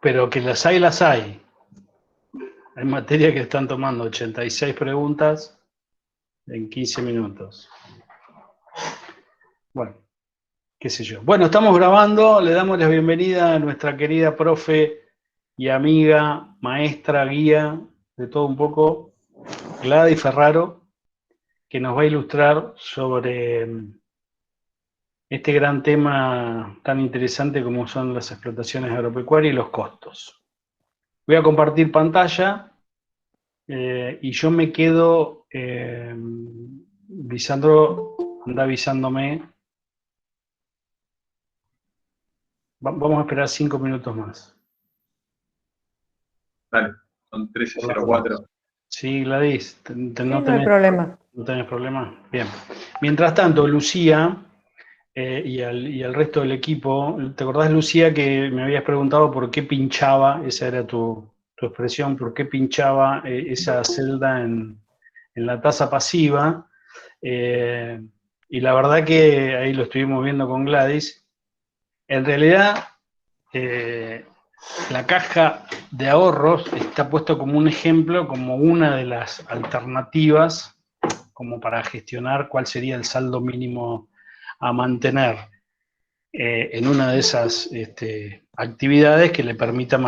pero que las hay, las hay. Hay materia que están tomando 86 preguntas en 15 minutos. Bueno, qué sé yo. Bueno, estamos grabando, le damos la bienvenida a nuestra querida profe y amiga, maestra, guía, de todo un poco, Gladys Ferraro, que nos va a ilustrar sobre este gran tema tan interesante como son las explotaciones agropecuarias y los costos. Voy a compartir pantalla y yo me quedo, Lisandro, anda avisándome. Vamos a esperar 5 minutos más. Dale, son 13:04. Sí, Gladys, No hay problema. ¿No tenés problema? Bien. Mientras tanto, Lucía y al resto del equipo, ¿te acordás, Lucía, que me habías preguntado por qué pinchaba, esa era tu expresión, por qué pinchaba esa celda en la tasa pasiva? Y la verdad que ahí lo estuvimos viendo con Gladys. En realidad, la caja de ahorros está puesto como un ejemplo, como una de las alternativas, como para gestionar cuál sería el saldo mínimo a mantener en una de esas actividades que le permita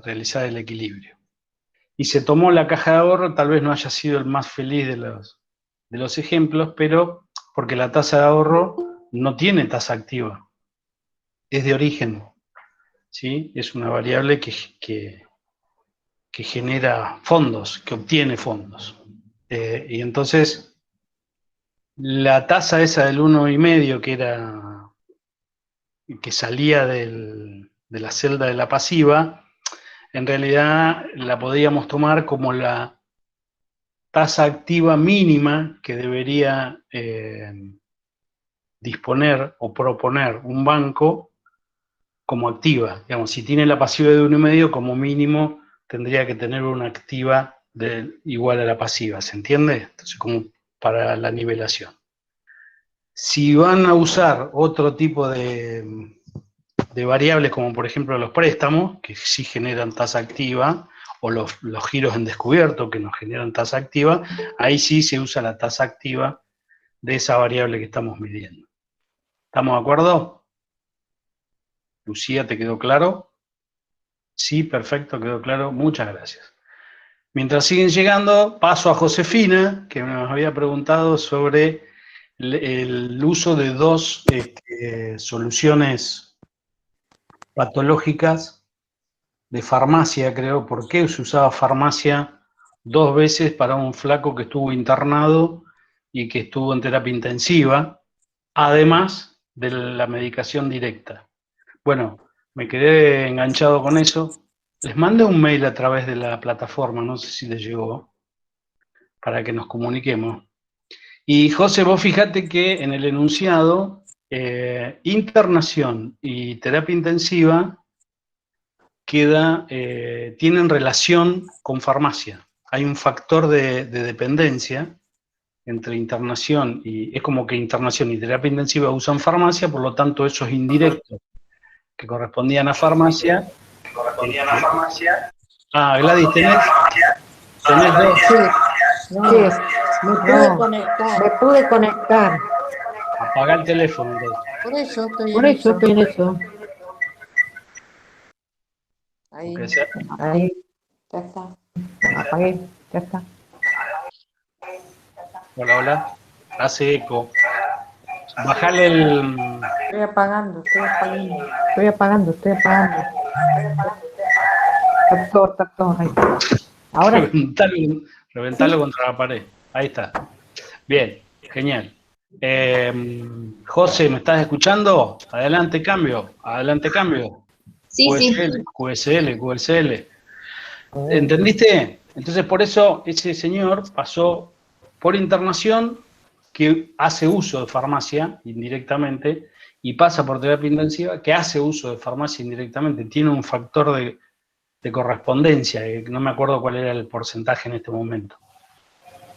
realizar el equilibrio. Y se tomó la caja de ahorro, tal vez no haya sido el más feliz de los ejemplos, pero porque la tasa de ahorro no tiene tasa activa, es de origen, ¿sí? Es una variable que genera fondos, que obtiene fondos. Y entonces, la tasa esa del 1,5, que salía de la celda de la pasiva, en realidad la podíamos tomar como la tasa activa mínima que debería disponer o proponer un banco como activa. Digamos, si tiene la pasiva de 1,5, como mínimo tendría que tener una activa igual a la pasiva, ¿se entiende? Entonces, como para la nivelación. Si van a usar otro tipo de variables, como por ejemplo los préstamos, que sí generan tasa activa, o los giros en descubierto, que nos generan tasa activa, ahí sí se usa la tasa activa de esa variable que estamos midiendo. ¿Estamos de acuerdo? Lucía, ¿te quedó claro? Sí, perfecto, quedó claro. Muchas gracias. Mientras siguen llegando, paso a Josefina, que nos había preguntado sobre el uso de dos soluciones patológicas de farmacia, creo. ¿Por qué se usaba farmacia 2 veces para un flaco que estuvo internado y que estuvo en terapia intensiva, además de la medicación directa? Bueno, me quedé enganchado con eso. Les mandé un mail a través de la plataforma, no sé si les llegó, para que nos comuniquemos. Y José, vos fíjate que en el enunciado, internación y terapia intensiva tienen relación con farmacia. Hay un factor de dependencia entre internación y es como que internación y terapia intensiva usan farmacia, por lo tanto esos indirectos que correspondían a farmacia. Gladys, tenés dos. Me pude conectar. Apagá el teléfono, entonces. Por eso estoy en eso. Ahí, ya está. Apagué, ya está. Hola, hola. Hace eco. Bajale el... Estoy apagando. Está todo. Ahí. Ahora. Reventalo contra la pared. Ahí está. Bien, genial. José, ¿me estás escuchando? Adelante, cambio. Sí, QSL. ¿Entendiste? Entonces, por eso ese señor pasó por internación, que hace uso de farmacia indirectamente, y pasa por terapia intensiva, que hace uso de farmacia indirectamente. Tiene un factor de correspondencia, que no me acuerdo cuál era el porcentaje en este momento.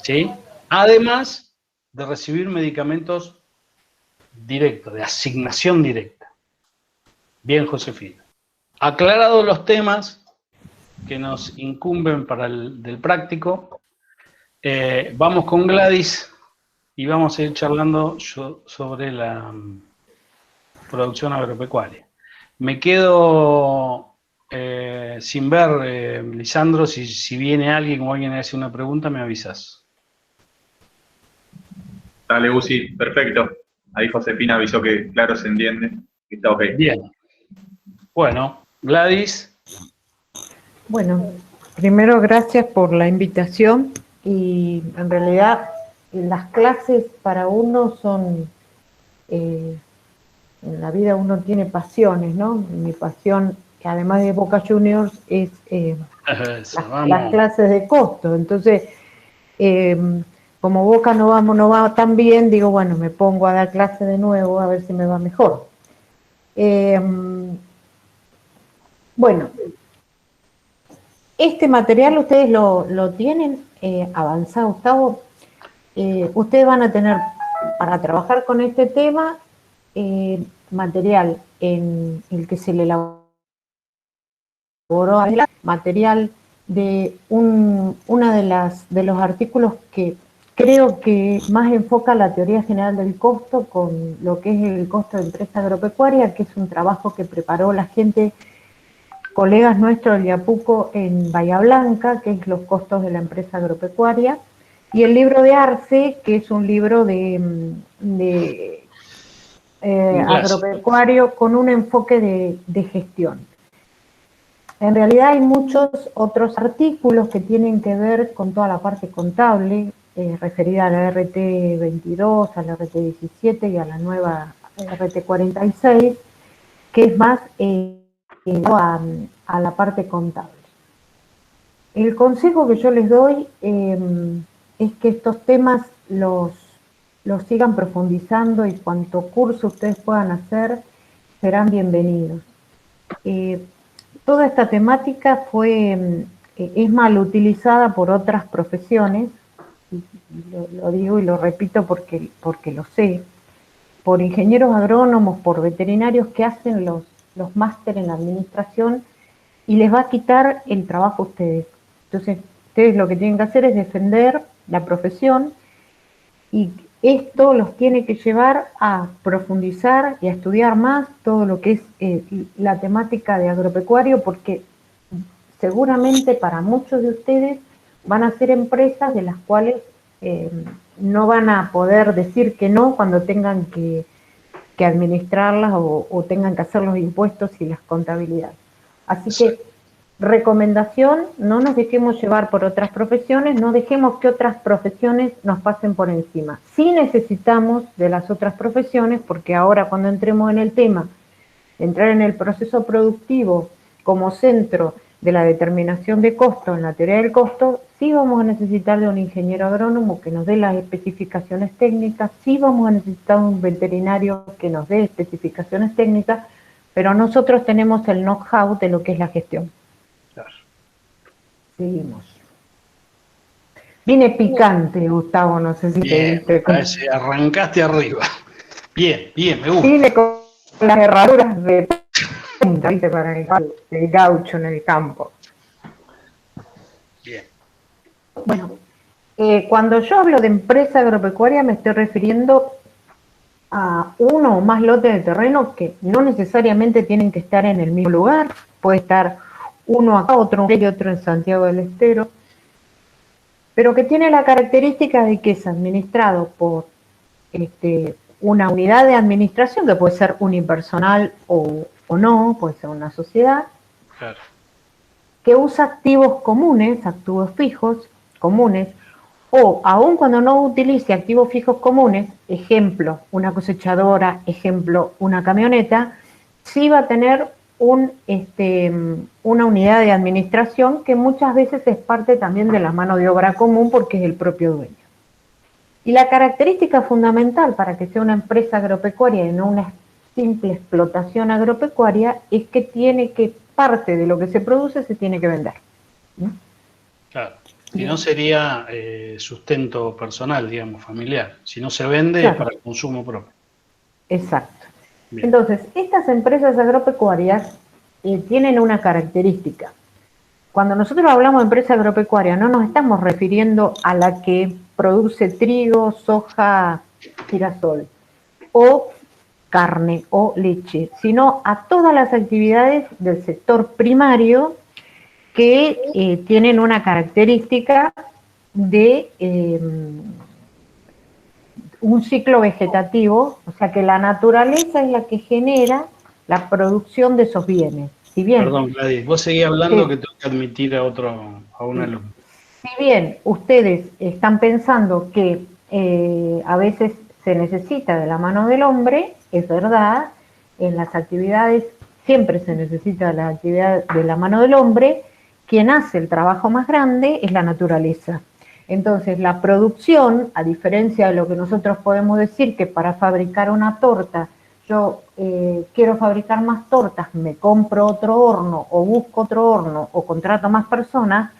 ¿Sí? Además de recibir medicamentos directos, de asignación directa. Bien, Josefina. aclarados los temas que nos incumben para del práctico, vamos con Gladys y vamos a ir charlando sobre la producción agropecuaria. Me quedo sin ver, Lisandro, si viene alguien o alguien hace una pregunta, me avisas. Dale, Uzi, perfecto. Ahí Josefina avisó que claro se entiende, que está ok. Bien. Bueno, Gladys. Bueno, primero gracias por la invitación y en realidad las clases para uno son, en la vida uno tiene pasiones, ¿no? Mi pasión, que además de Boca Juniors, es las clases de costo. Entonces, como Boca no va tan bien, digo, bueno, me pongo a dar clases de nuevo a ver si me va mejor. Bueno, este material ustedes lo tienen avanzado, Gustavo. Ustedes van a tener, para trabajar con este tema, material en el que se le elaboró, material de uno de los artículos que creo que más enfoca la teoría general del costo con lo que es el costo de empresa agropecuaria, que es un trabajo que preparó la gente, colegas nuestros del IAPUCO en Bahía Blanca, que es los costos de la empresa agropecuaria, y el libro de Arce, que es un libro de agropecuario con un enfoque de gestión. En realidad hay muchos otros artículos que tienen que ver con toda la parte contable, referida a la RT22, a la RT17 y a la nueva RT46, que es más a la parte contable. El consejo que yo les doy es que estos temas los sigan profundizando y cuanto curso ustedes puedan hacer serán bienvenidos. Toda esta temática es mal utilizada por otras profesiones, y lo digo y lo repito porque lo sé, por ingenieros agrónomos, por veterinarios que hacen los máster en administración y les va a quitar el trabajo a ustedes. Entonces, ustedes lo que tienen que hacer es defender la profesión y esto los tiene que llevar a profundizar y a estudiar más todo lo que es la temática de agropecuario, porque seguramente para muchos de ustedes van a ser empresas de las cuales no van a poder decir que no cuando tengan que administrarlas o tengan que hacer los impuestos y las contabilidades. Así que, recomendación, no nos dejemos llevar por otras profesiones, no dejemos que otras profesiones nos pasen por encima. Sí necesitamos de las otras profesiones, porque ahora cuando entremos en el tema, entrar en el proceso productivo como centro de la determinación de costo en la teoría del costo, sí vamos a necesitar de un ingeniero agrónomo que nos dé las especificaciones técnicas, sí vamos a necesitar un veterinario que nos dé especificaciones técnicas, pero nosotros tenemos el know-how de lo que es la gestión. Claro. Seguimos. Viene picante, Gustavo, no sé si bien, te diste. Arrancaste arriba. Bien, me gusta. Viene con las herraduras de punta, ¿viste? Para el gaucho en el campo. Bien. Bueno, cuando yo hablo de empresa agropecuaria me estoy refiriendo a uno o más lotes de terreno que no necesariamente tienen que estar en el mismo lugar, puede estar uno acá, otro y otro en Santiago del Estero, pero que tiene la característica de que es administrado por una unidad de administración, que puede ser unipersonal o no, puede ser una sociedad, Claro. que usa activos comunes, activos fijos comunes, o aun cuando no utilice activos fijos comunes, ejemplo, una cosechadora, ejemplo, una camioneta, sí va a tener una unidad de administración que muchas veces es parte también de la mano de obra común porque es el propio dueño. Y la característica fundamental para que sea una empresa agropecuaria y no una simple explotación agropecuaria es que tiene que, parte de lo que se produce se tiene que vender. ¿Sí? Claro. Y no sería sustento personal, digamos, familiar. Si no se vende, claro, es para el consumo propio. Exacto. Bien. Entonces, estas empresas agropecuarias tienen una característica. Cuando nosotros hablamos de empresa agropecuaria, no nos estamos refiriendo a la que produce trigo, soja, girasol, o carne o leche, sino a todas las actividades del sector primario que tienen una característica de un ciclo vegetativo, o sea que la naturaleza es la que genera la producción de esos bienes. Si bien, perdón, Gladys, vos seguís hablando que tengo que admitir a un alumno. Si bien ustedes están pensando que a veces se necesita de la mano del hombre, es verdad, en las actividades siempre se necesita de la actividad de la mano del hombre, quien hace el trabajo más grande es la naturaleza. Entonces la producción, a diferencia de lo que nosotros podemos decir que para fabricar una torta, yo quiero fabricar más tortas, me compro otro horno o busco otro horno o contrato más personas,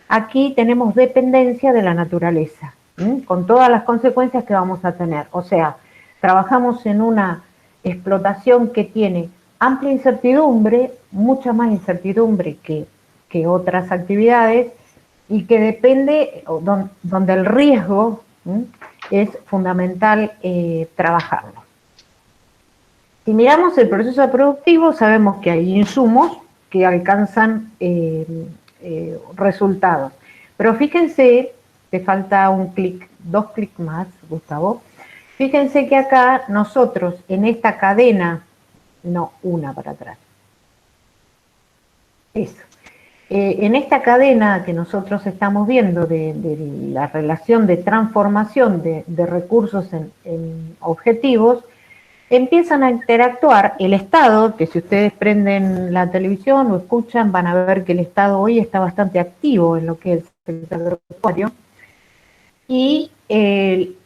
aquí tenemos dependencia de la naturaleza, con todas las consecuencias que vamos a tener. O sea, trabajamos en una explotación que tiene amplia incertidumbre, mucha más incertidumbre que otras actividades, y que depende, donde el riesgo es fundamental trabajarlo. Si miramos el proceso productivo, sabemos que hay insumos que alcanzan resultados. Pero fíjense, te falta un clic, 2 clics más, Gustavo. Fíjense que acá nosotros en esta cadena, no, una para atrás. Eso. En esta cadena que nosotros estamos viendo de la relación de transformación de recursos en objetivos, empiezan a interactuar el Estado, que si ustedes prenden la televisión o escuchan, van a ver que el Estado hoy está bastante activo en lo que es el sector agropecuario, y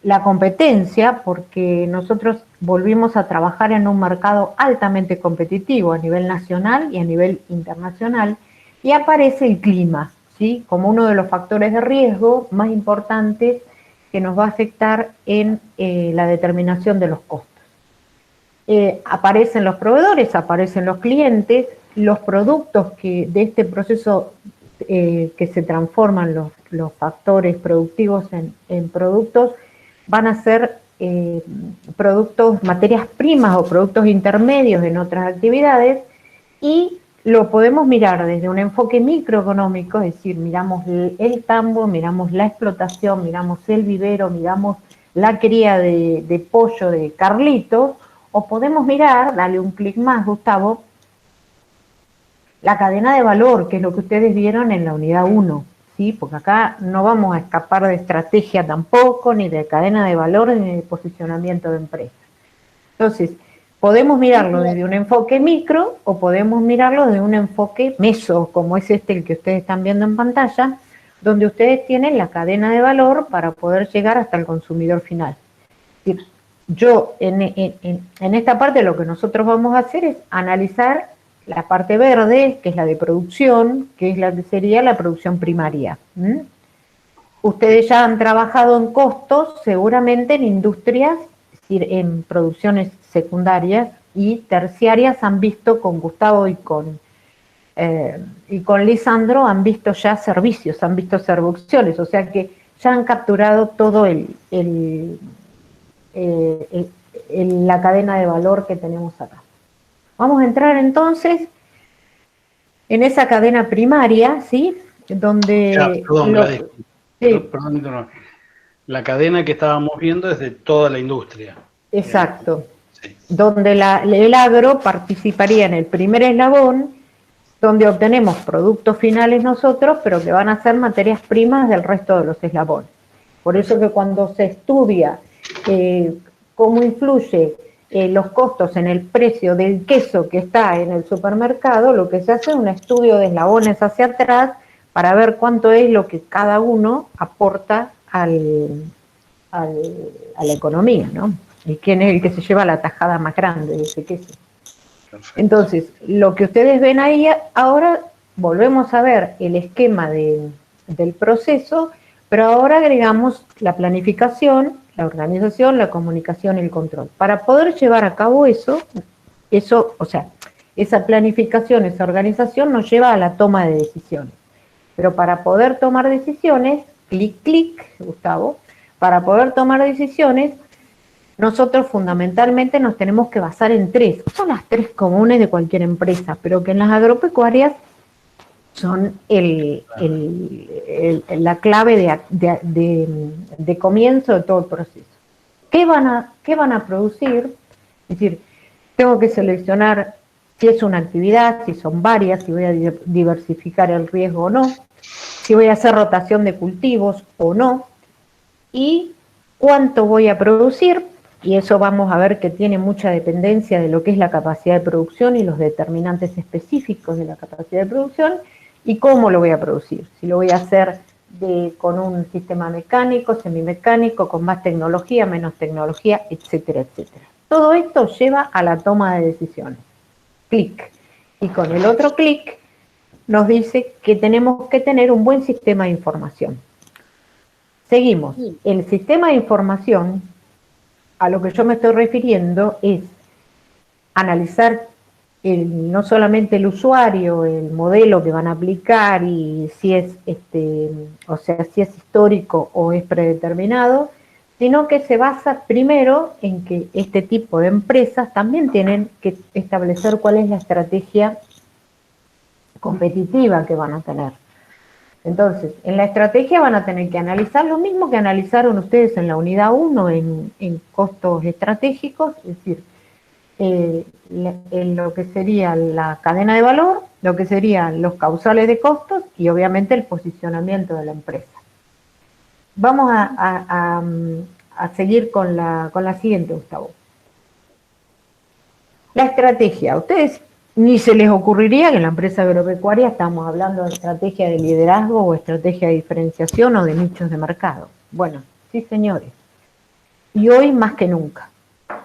la competencia, porque nosotros volvimos a trabajar en un mercado altamente competitivo a nivel nacional y a nivel internacional, y aparece el clima, ¿sí?, como uno de los factores de riesgo más importantes que nos va a afectar en la determinación de los costos. Aparecen los proveedores, aparecen los clientes, los productos que de este proceso que se transforman los factores productivos en productos, van a ser productos, materias primas o productos intermedios en otras actividades, y lo podemos mirar desde un enfoque microeconómico, es decir, miramos el tambo, miramos la explotación, miramos el vivero, miramos la cría de pollo de Carlitos, o podemos mirar, dale un clic más, Gustavo, la cadena de valor, que es lo que ustedes vieron en la unidad 1, ¿sí? Porque acá no vamos a escapar de estrategia tampoco, ni de cadena de valor, ni de posicionamiento de empresa. Entonces, podemos mirarlo desde un enfoque micro o podemos mirarlo desde un enfoque meso, como es el que ustedes están viendo en pantalla, donde ustedes tienen la cadena de valor para poder llegar hasta el consumidor final. Es decir, yo, en esta parte lo que nosotros vamos a hacer es analizar la parte verde, que es la de producción, que es la que sería la producción primaria. Ustedes ya han trabajado en costos, seguramente en industrias, es decir, en producciones secundarias y terciarias, han visto con Gustavo y con Lisandro, han visto ya servicios, han visto servicios, o sea que ya han capturado todo la cadena de valor que tenemos acá. Vamos a entrar entonces en esa cadena primaria, ¿sí? Donde... Ya, perdón, perdón, la cadena que estábamos viendo es de toda la industria. Exacto. Sí. Donde el agro participaría en el primer eslabón, donde obtenemos productos finales nosotros, pero que van a ser materias primas del resto de los eslabones. Por eso que cuando se estudia cómo influye los costos en el precio del queso que está en el supermercado, lo que se hace es un estudio de eslabones hacia atrás para ver cuánto es lo que cada uno aporta a la economía, ¿no? Y quién es el que se lleva la tajada más grande de ese queso. Perfecto. Entonces, lo que ustedes ven ahí ahora, volvemos a ver el esquema del proceso, pero ahora agregamos la planificación, la organización, la comunicación y el control. Para poder llevar a cabo eso, o sea, esa planificación, esa organización nos lleva a la toma de decisiones. Pero para poder tomar decisiones, clic, clic, Gustavo, para poder tomar decisiones, nosotros fundamentalmente nos tenemos que basar en tres. Son las tres comunes de cualquier empresa, pero que en las agropecuarias son la clave de comienzo de todo el proceso. ¿Qué van a producir? Es decir, tengo que seleccionar si es una actividad, si son varias, si voy a diversificar el riesgo o no, si voy a hacer rotación de cultivos o no, y cuánto voy a producir, y eso vamos a ver que tiene mucha dependencia de lo que es la capacidad de producción y los determinantes específicos de la capacidad de producción, y cómo lo voy a producir, si lo voy a hacer con un sistema mecánico, semimecánico, con más tecnología, menos tecnología, etcétera, etcétera. Todo esto lleva a la toma de decisiones. Clic. Y con el otro clic nos dice que tenemos que tener un buen sistema de información. Seguimos. El sistema de información, a lo que yo me estoy refiriendo, es analizar no solamente el usuario, el modelo que van a aplicar y si es, si es histórico o es predeterminado, sino que se basa primero en que este tipo de empresas también tienen que establecer cuál es la estrategia competitiva que van a tener. Entonces, en la estrategia van a tener que analizar lo mismo que analizaron ustedes en la unidad 1 en costos estratégicos, es decir, en lo que sería la cadena de valor, lo que serían los causales de costos y obviamente el posicionamiento de la empresa. Vamos a seguir con la siguiente, Gustavo. La estrategia. A ustedes ni se les ocurriría que en la empresa agropecuaria estamos hablando de estrategia de liderazgo o estrategia de diferenciación o de nichos de mercado. Bueno, sí, señores. Y hoy más que nunca,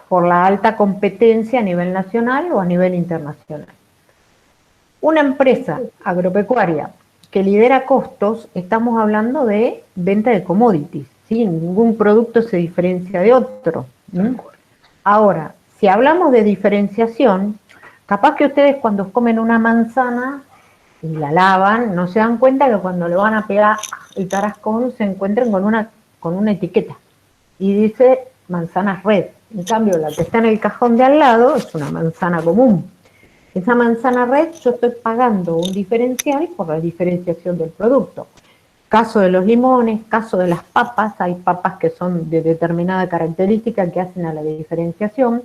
por la alta competencia a nivel nacional o a nivel internacional. Una empresa agropecuaria que lidera costos, estamos hablando de venta de commodities, ¿sí? Ningún producto se diferencia de otro. Ahora, si hablamos de diferenciación, capaz que ustedes cuando comen una manzana y la lavan, no se dan cuenta que cuando le van a pegar el tarascón se encuentran con una etiqueta y dice manzana red. En cambio, la que está en el cajón de al lado es una manzana común. Esa manzana red yo estoy pagando un diferencial por la diferenciación del producto. Caso de los limones, caso de las papas, hay papas que son de determinada característica que hacen a la diferenciación.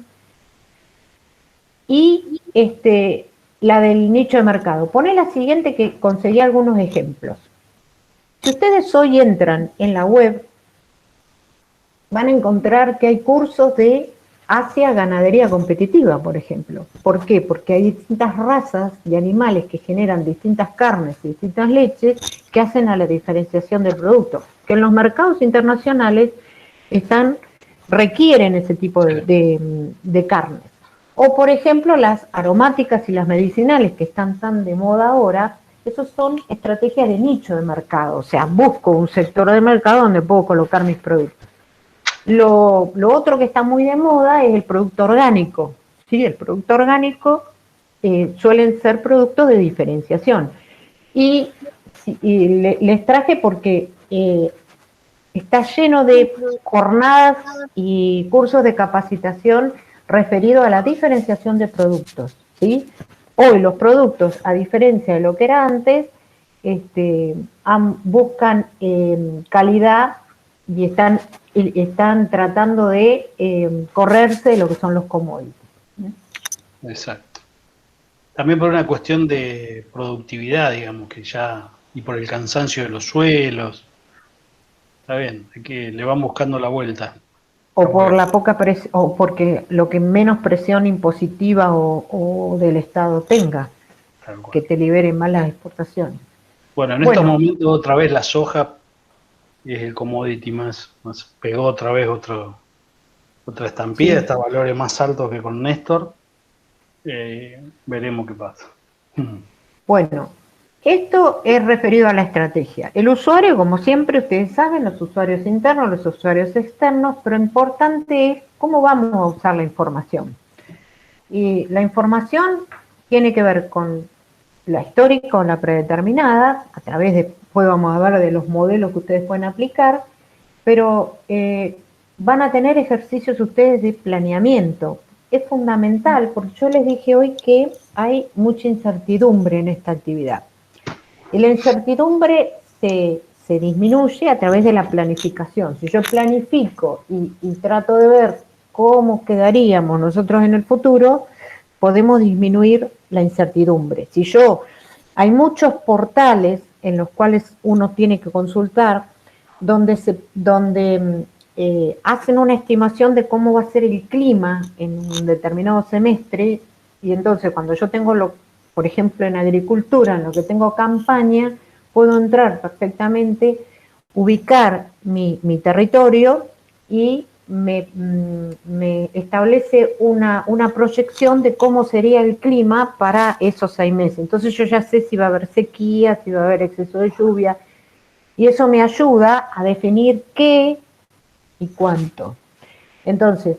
Y la del nicho de mercado. Poné la siguiente que conseguí algunos ejemplos. Si ustedes hoy entran en la web, van a encontrar que hay cursos de Asia Ganadería Competitiva, por ejemplo. ¿Por qué? Porque hay distintas razas de animales que generan distintas carnes y distintas leches que hacen a la diferenciación del producto, que en los mercados internacionales requieren ese tipo de carnes. O, por ejemplo, las aromáticas y las medicinales que están tan de moda ahora, esos son estrategias de nicho de mercado, o sea, busco un sector de mercado donde puedo colocar mis productos. Lo otro que está muy de moda es el producto orgánico, ¿sí? El producto orgánico suelen ser productos de diferenciación. Y les traje porque está lleno de jornadas y cursos de capacitación referidos a la diferenciación de productos, ¿sí? Hoy los productos, a diferencia de lo que era antes, buscan calidad y están tratando de correrse de lo que son los commodities. Exacto. También por una cuestión de productividad, digamos, y por el cansancio de los suelos. Está bien, le van buscando la vuelta. O por la poca presión, o porque lo que menos presión impositiva o del Estado tenga, que te liberen más las exportaciones. Bueno, en estos momentos otra vez la soja es el commodity más pegó otra vez otra estampida, sí. Está a valores más altos que con Néstor. Veremos qué pasa. Bueno, esto es referido a la estrategia. El usuario, como siempre, ustedes saben, los usuarios internos, los usuarios externos, pero importante es cómo vamos a usar la información. Y la información tiene que ver con la histórica o la predeterminada, a través de, después vamos a ver de los modelos que ustedes pueden aplicar, pero van a tener ejercicios ustedes de planeamiento. Es fundamental, porque yo les dije hoy que hay mucha incertidumbre en esta actividad. Y la incertidumbre se disminuye a través de la planificación. Si yo planifico y trato de ver cómo quedaríamos nosotros en el futuro, podemos disminuir la incertidumbre. Hay muchos portales en los cuales uno tiene que consultar donde hacen una estimación de cómo va a ser el clima en un determinado semestre, y entonces cuando yo tengo, por ejemplo en agricultura, en lo que tengo campaña, puedo entrar perfectamente, ubicar mi territorio y me establece una proyección de cómo sería el clima para esos 6 meses. Entonces yo ya sé si va a haber sequía, si va a haber exceso de lluvia, y eso me ayuda a definir qué y cuánto. Entonces,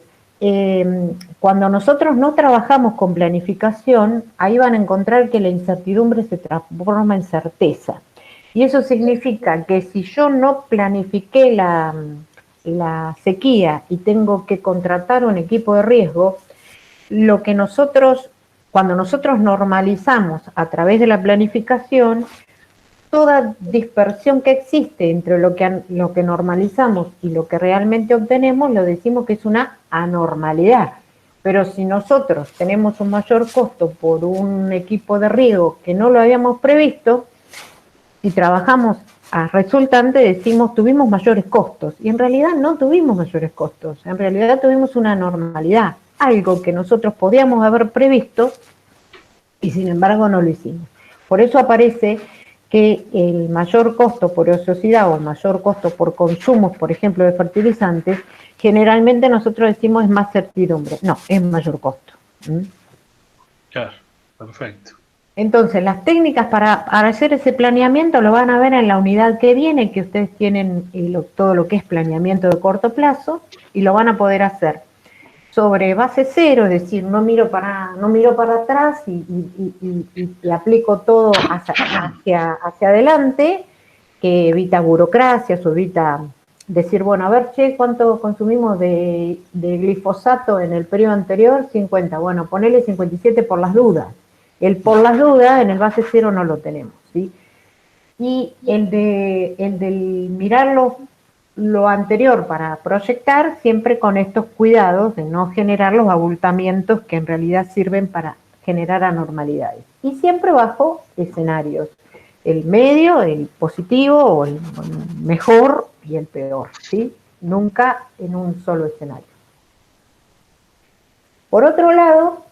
cuando nosotros no trabajamos con planificación, ahí van a encontrar que la incertidumbre se transforma en certeza. Y eso significa que si yo no planifiqué la sequía y tengo que contratar un equipo de riesgo, cuando nosotros normalizamos a través de la planificación, toda dispersión que existe entre lo que normalizamos y lo que realmente obtenemos, lo decimos que es una anormalidad. Pero si nosotros tenemos un mayor costo por un equipo de riego que no lo habíamos previsto, si trabajamos a resultante decimos tuvimos mayores costos, y en realidad no tuvimos mayores costos, en realidad tuvimos una anormalidad, algo que nosotros podíamos haber previsto y sin embargo no lo hicimos. Por eso aparece que el mayor costo por ociosidad o el mayor costo por consumos, por ejemplo, de fertilizantes, generalmente nosotros decimos es más certidumbre. No, es mayor costo. Claro, perfecto. Entonces, las técnicas para hacer ese planeamiento lo van a ver en la unidad que viene, que ustedes tienen todo lo que es planeamiento de corto plazo, y lo van a poder hacer sobre base cero, es decir, no miro para atrás y aplico todo hacia adelante, que evita burocracias o evita decir, bueno, a ver, che, ¿cuánto consumimos de glifosato en el periodo anterior? 50, bueno, ponele 57 por las dudas. El por las dudas en el base cero no lo tenemos, ¿sí? Y el del mirarlo lo anterior para proyectar, siempre con estos cuidados de no generar los abultamientos que en realidad sirven para generar anormalidades. Y siempre bajo escenarios, el medio, el positivo o el mejor y el peor, ¿sí? Nunca en un solo escenario. Por otro lado,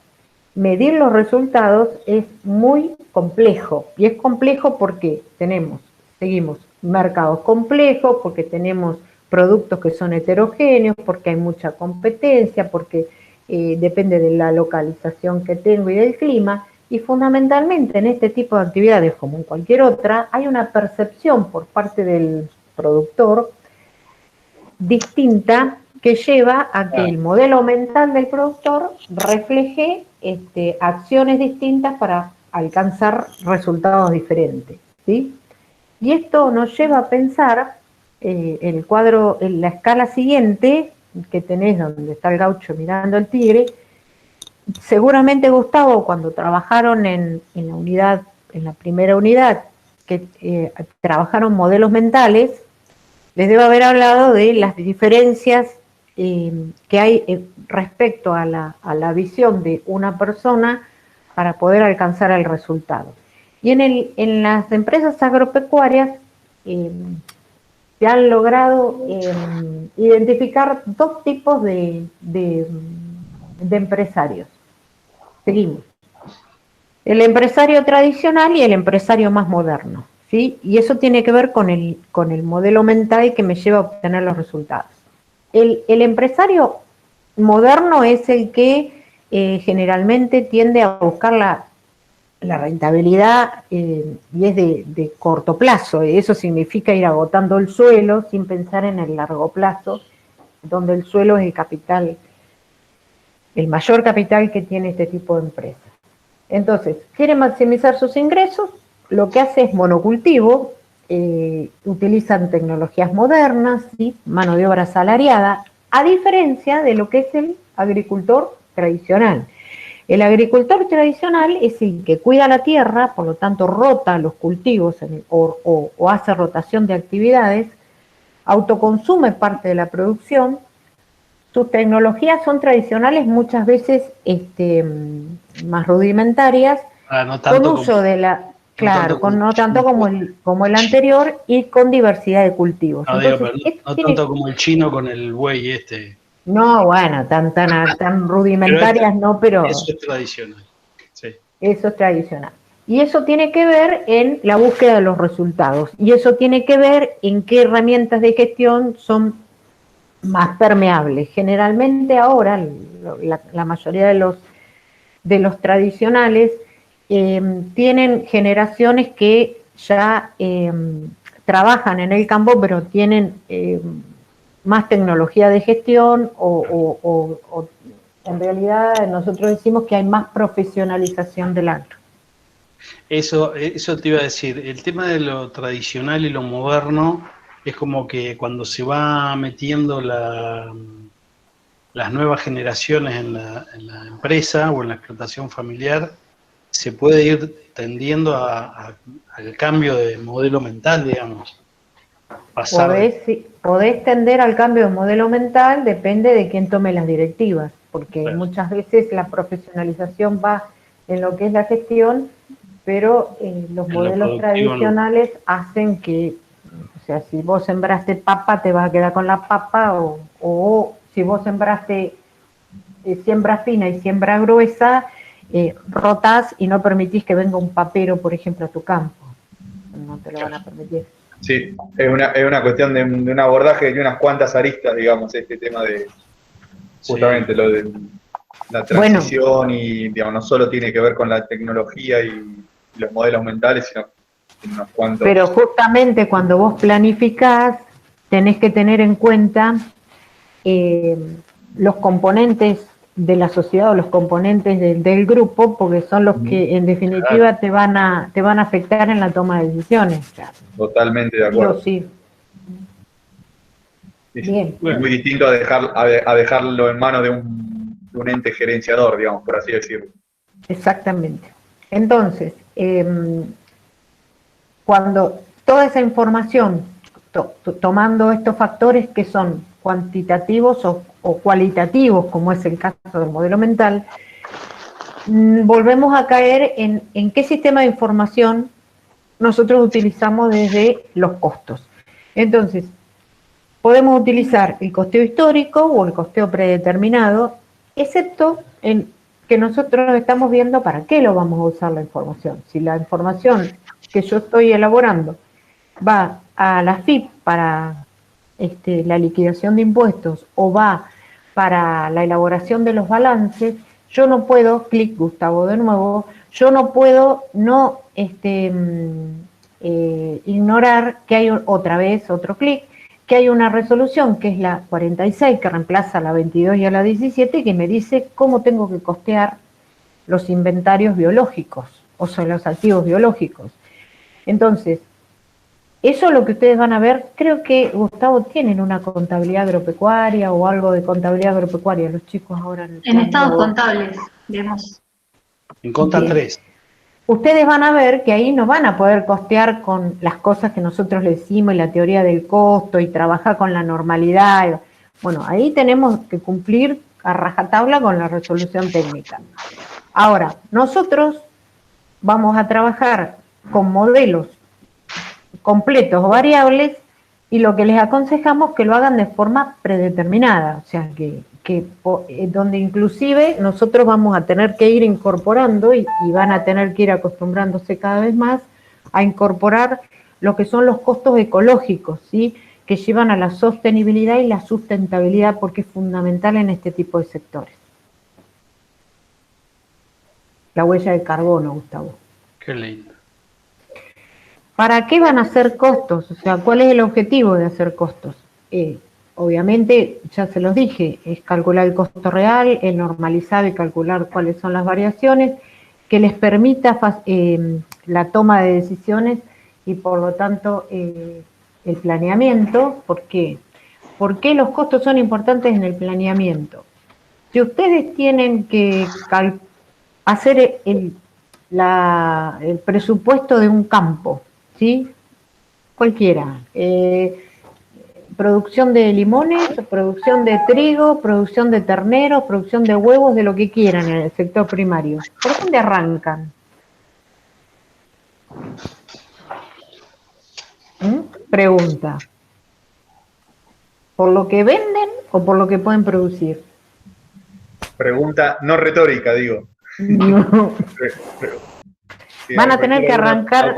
medir los resultados es muy complejo, y es complejo porque seguimos mercados complejos, porque tenemos productos que son heterogéneos, porque hay mucha competencia, porque depende de la localización que tengo y del clima, y fundamentalmente en este tipo de actividades, como en cualquier otra, hay una percepción por parte del productor distinta que lleva a que el modelo mental del productor refleje acciones distintas para alcanzar resultados diferentes, ¿sí? Y esto nos lleva a pensar el cuadro, en la escala siguiente que tenés donde está el gaucho mirando al tigre. Seguramente, Gustavo, cuando trabajaron en la primera unidad, que trabajaron modelos mentales, les debo haber hablado de las diferencias que hay respecto a la visión de una persona para poder alcanzar el resultado. Y en las empresas agropecuarias se han logrado identificar dos tipos de empresarios. Seguimos. El empresario tradicional y el empresario más moderno, ¿sí? Y eso tiene que ver con el modelo mental que me lleva a obtener los resultados. El empresario moderno es el que generalmente tiende a buscar la rentabilidad y es de corto plazo. Eso significa ir agotando el suelo sin pensar en el largo plazo, donde el suelo es el capital, el mayor capital que tiene este tipo de empresas. Entonces, quiere maximizar sus ingresos, lo que hace es monocultivo, utilizan tecnologías modernas, ¿sí? Mano de obra asalariada, a diferencia de lo que es el agricultor tradicional. El agricultor tradicional es el que cuida la tierra, por lo tanto rota los cultivos o hace rotación de actividades, autoconsume parte de la producción. Sus tecnologías son tradicionales, muchas veces más rudimentarias, no tanto con uso como, de la... Claro, no tanto como el anterior y con diversidad de cultivos. no, Entonces, no tanto como el chino con el buey este. no, bueno, tan rudimentarias no, pero eso es tradicional. Sí. eso es tradicional. Y eso tiene que ver en la búsqueda de los resultados. Y eso tiene que ver en qué herramientas de gestión son más permeables. Generalmente ahora, la mayoría de los tradicionales tienen generaciones que ya trabajan en el campo, pero tienen más tecnología de gestión o en realidad nosotros decimos que hay más profesionalización del agro. Eso te iba a decir, el tema de lo tradicional y lo moderno es como que cuando se va metiendo las nuevas generaciones en la empresa o en la explotación familiar, se puede ir tendiendo al cambio de modelo mental, digamos. Podés tender al cambio de modelo mental, depende de quién tome las directivas, porque claro, muchas veces la profesionalización va en lo que es la gestión, pero los modelos tradicionales hacen que, o sea, si vos sembraste papa, te vas a quedar con la papa, o si vos sembraste siembra fina y siembra gruesa, rotás y no permitís que venga un papero, por ejemplo, a tu campo. No te lo van a permitir. Sí, es una cuestión de un abordaje de unas cuantas aristas, digamos, este tema de justamente sí, lo de la transición, y digamos, no solo tiene que ver con la tecnología y los modelos mentales, sino unos cuantos. Pero justamente cuando vos planificás, tenés que tener en cuenta los componentes de la sociedad o los componentes del grupo, porque son los que en definitiva te van a afectar en la toma de decisiones. Totalmente de acuerdo. Sí. Bien. Es muy distinto a dejarlo en manos de un ente gerenciador, digamos, por así decirlo. Exactamente. Entonces, cuando toda esa información, tomando estos factores que son cuantitativos o cualitativos, como es el caso del modelo mental, volvemos a caer en qué sistema de información nosotros utilizamos desde los costos. Entonces, podemos utilizar el costeo histórico o el costeo predeterminado, excepto en que nosotros estamos viendo para qué lo vamos a usar la información. Si la información que yo estoy elaborando va a la FIP para la liquidación de impuestos o va para la elaboración de los balances, yo no puedo, clic Gustavo de nuevo, yo no puedo no ignorar que hay otra vez otro clic, que hay una resolución que es la 46 que reemplaza a la 22 y a la 17 que me dice cómo tengo que costear los inventarios biológicos o sea, los activos biológicos. Entonces, eso es lo que ustedes van a ver. Creo que, Gustavo, tienen una contabilidad agropecuaria o algo de contabilidad agropecuaria, los chicos ahora. En estados contables, vemos. En Conta 3. Ustedes van a ver que ahí no van a poder costear con las cosas que nosotros le decimos y la teoría del costo y trabajar con la normalidad. Bueno, ahí tenemos que cumplir a rajatabla con la resolución técnica. Ahora, nosotros vamos a trabajar con modelos completos o variables y lo que les aconsejamos es que lo hagan de forma predeterminada, o sea, donde inclusive nosotros vamos a tener que ir incorporando y van a tener que ir acostumbrándose cada vez más a incorporar lo que son los costos ecológicos, ¿sí? Que llevan a la sostenibilidad y la sustentabilidad porque es fundamental en este tipo de sectores. La huella de carbono, Gustavo. Qué lindo. ¿Para qué van a hacer costos? O sea, ¿cuál es el objetivo de hacer costos? Obviamente, ya se los dije, es calcular el costo real, el normalizado y calcular cuáles son las variaciones. que les permita la toma de decisiones y por lo tanto el planeamiento. ¿Por qué? ¿Por qué los costos son importantes en el planeamiento? Si ustedes tienen que hacer el presupuesto de un campo, ¿sí? Cualquiera, producción de limones, producción de trigo, producción de terneros, producción de huevos, de lo que quieran en el sector primario. ¿Por dónde arrancan? Pregunta. ¿Por lo que venden o por lo que pueden producir? Pregunta no retórica, digo. No. Van a tener que arrancar.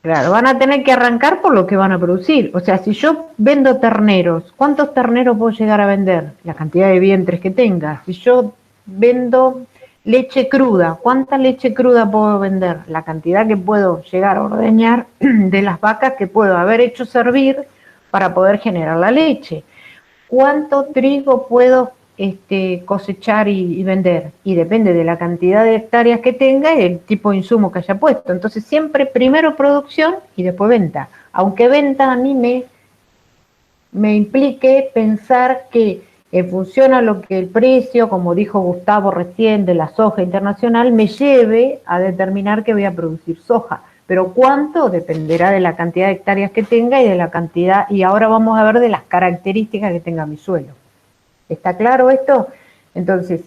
Claro, van a tener que arrancar por lo que van a producir. O sea, si yo vendo terneros, ¿cuántos terneros puedo llegar a vender? La cantidad de vientres que tenga. Si yo vendo leche cruda, ¿cuánta leche cruda puedo vender? La cantidad que puedo llegar a ordeñar de las vacas que puedo haber hecho servir para poder generar la leche. ¿Cuánto trigo puedo cosechar y vender? Y depende de la cantidad de hectáreas que tenga y el tipo de insumo que haya puesto. Entonces siempre primero producción y después venta. Aunque venta a mí me implique pensar que en función a lo que el precio, como dijo Gustavo recién, de la soja internacional, me lleve a determinar que voy a producir soja. Pero cuánto dependerá de la cantidad de hectáreas que tenga y de la cantidad, y ahora vamos a ver de las características que tenga mi suelo. ¿Está claro esto? Entonces,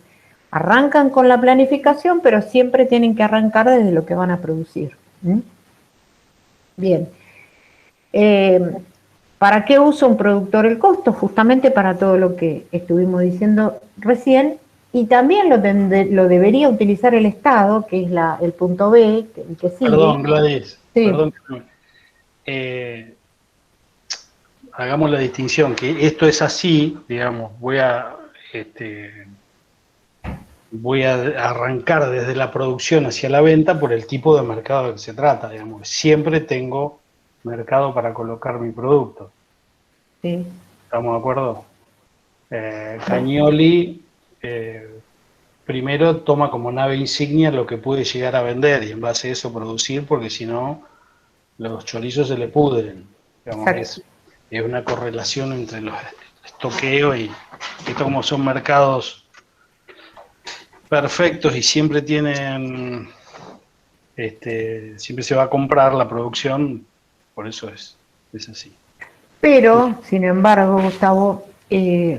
arrancan con la planificación, pero siempre tienen que arrancar desde lo que van a producir. Bien. ¿Para qué usa un productor el costo? Justamente para todo lo que estuvimos diciendo recién, y también lo debería utilizar el Estado, que es el punto B, el que sigue. Perdón, Gladys, sí. Perdón. Hagamos la distinción, que esto es así, digamos, voy a arrancar desde la producción hacia la venta por el tipo de mercado de que se trata, digamos. Siempre tengo mercado para colocar mi producto. Sí. ¿Estamos de acuerdo? Cagnoli primero toma como nave insignia lo que puede llegar a vender y en base a eso producir, porque si no, los chorizos se le pudren. Digamos, es una correlación entre los estoqueos y esto, como son mercados perfectos y siempre tienen, siempre se va a comprar la producción, por eso es así. Pero, sin embargo, Gustavo,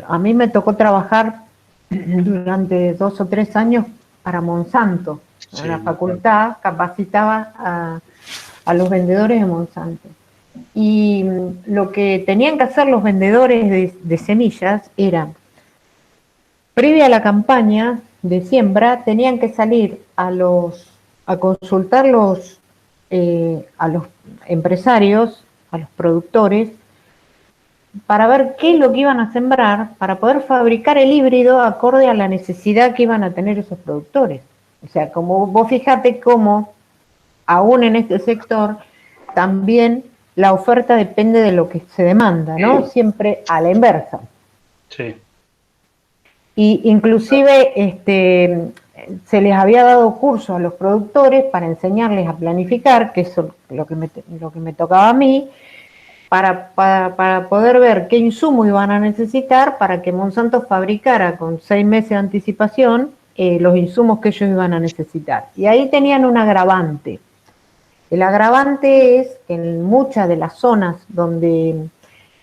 a mí me tocó trabajar durante 2 o 3 años para Monsanto. En la facultad capacitaba a los vendedores de Monsanto. Y lo que tenían que hacer los vendedores de semillas era, previa a la campaña de siembra, tenían que salir a consultar a los empresarios, a los productores, para ver qué es lo que iban a sembrar, para poder fabricar el híbrido acorde a la necesidad que iban a tener esos productores. O sea, como vos fíjate cómo, aún en este sector, también la oferta depende de lo que se demanda, ¿no? Siempre a la inversa. Sí. Y inclusive se les había dado curso a los productores para enseñarles a planificar, que eso es lo que me tocaba a mí, para poder ver qué insumo iban a necesitar para que Monsanto fabricara con 6 meses de anticipación los insumos que ellos iban a necesitar. Y ahí tenían un agravante. El agravante es que en muchas de las zonas donde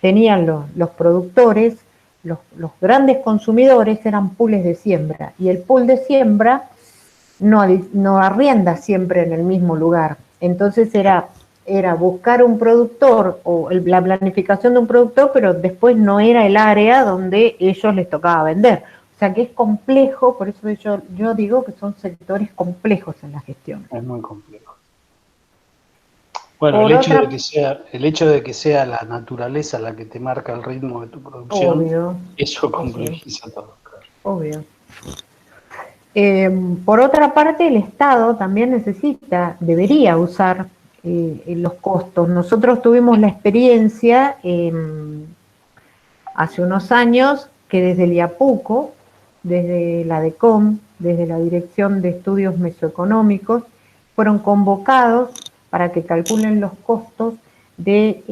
tenían los productores, los grandes consumidores eran pools de siembra, y el pool de siembra no arrienda siempre en el mismo lugar. Entonces era buscar un productor o la planificación de un productor, pero después no era el área donde ellos les tocaba vender. O sea que es complejo, por eso yo digo que son sectores complejos en la gestión. Es muy complejo. Bueno, el hecho de que sea la naturaleza la que te marca el ritmo de tu producción, obvio, eso complejiza todo. Claro. Obvio. Por otra parte, el Estado también debería usar los costos. Nosotros tuvimos la experiencia hace unos años que desde el IAPUCO, desde la DECOM, desde la Dirección de Estudios Mesoeconómicos, fueron convocados para que calculen los costos de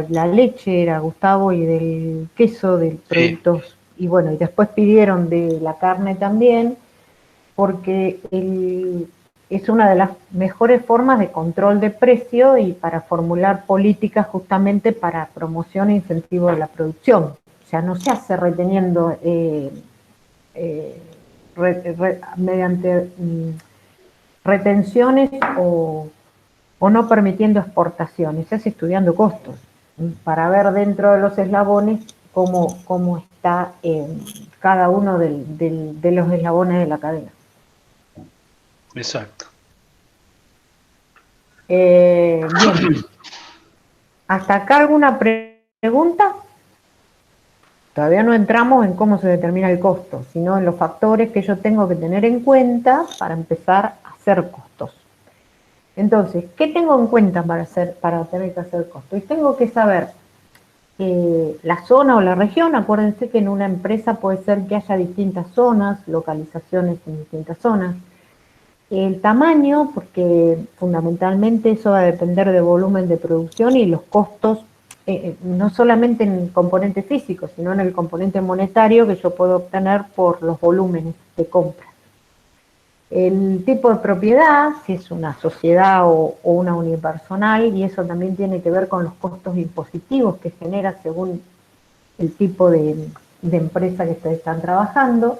la leche, era Gustavo, y del queso, de productos, sí. Y bueno, y después pidieron de la carne también, porque es una de las mejores formas de control de precio y para formular políticas justamente para promoción e incentivo de la producción. O sea, no se hace reteniendo mediante retenciones o no permitiendo exportaciones, se hace estudiando costos para ver dentro de los eslabones cómo está cada uno de los eslabones de la cadena. Exacto. Bien. ¿Hasta acá alguna pregunta? Todavía no entramos en cómo se determina el costo, sino en los factores que yo tengo que tener en cuenta para empezar a hacer costos. Entonces, ¿qué tengo en cuenta para tener que hacer costos? Y tengo que saber la zona o la región. Acuérdense que en una empresa puede ser que haya distintas zonas, localizaciones en distintas zonas. El tamaño, porque fundamentalmente eso va a depender de volumen de producción y los costos, no solamente en el componente físico, sino en el componente monetario que yo puedo obtener por los volúmenes de compra. El tipo de propiedad, si es una sociedad o una unipersonal, y eso también tiene que ver con los costos impositivos que genera según el tipo de empresa que ustedes están trabajando,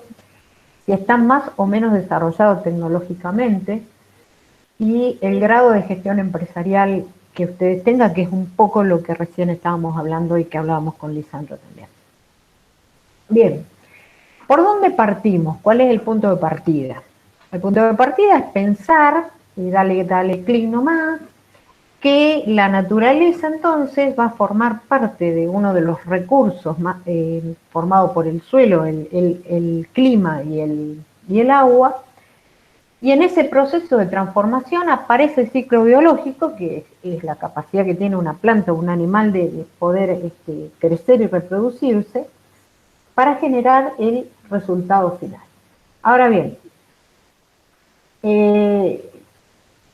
si están más o menos desarrollados tecnológicamente, y el grado de gestión empresarial que ustedes tengan, que es un poco lo que recién estábamos hablando y que hablábamos con Lisandro también. Bien, ¿por dónde partimos? ¿Cuál es el punto de partida? El punto de partida es pensar, y dale clic nomás, que la naturaleza entonces va a formar parte de uno de los recursos formado por el suelo, el clima y el agua, y en ese proceso de transformación aparece el ciclo biológico, que es la capacidad que tiene una planta o un animal de poder crecer y reproducirse, para generar el resultado final. Ahora bien,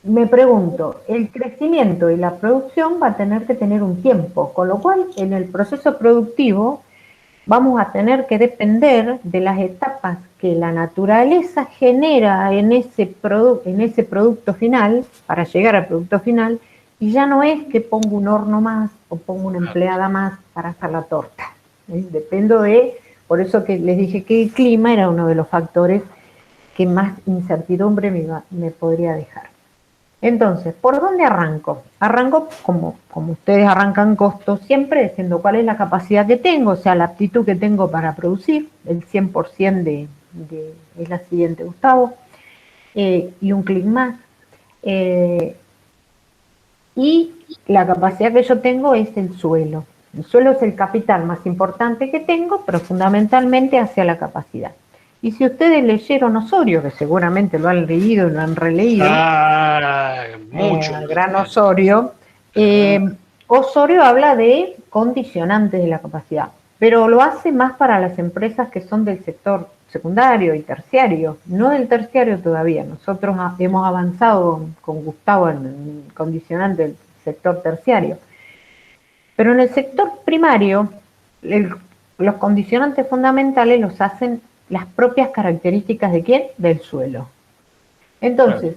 me pregunto, el crecimiento y la producción va a tener que tener un tiempo, con lo cual en el proceso productivo vamos a tener que depender de las etapas que la naturaleza genera en ese producto final, para llegar al producto final, y ya no es que pongo un horno más o pongo una empleada más para hacer la torta. Dependo por eso que les dije que el clima era uno de los factores que más incertidumbre me podría dejar. Entonces, ¿por dónde arranco? Arranco como ustedes arrancan costos, siempre diciendo cuál es la capacidad que tengo, o sea, la aptitud que tengo para producir, el 100% es la siguiente, Gustavo, y un clic más. Y la capacidad que yo tengo es el suelo. El suelo es el capital más importante que tengo, pero fundamentalmente hacia la capacidad. Y si ustedes leyeron Osorio, que seguramente lo han leído y lo han releído, mucho. El gran Osorio, Osorio habla de condicionantes de la capacidad, pero lo hace más para las empresas que son del sector secundario y terciario, no del terciario todavía. Nosotros hemos avanzado con Gustavo en el condicionante del sector terciario. Pero en el sector primario, los condicionantes fundamentales los hacen las propias características ¿de quién? Del suelo. Entonces,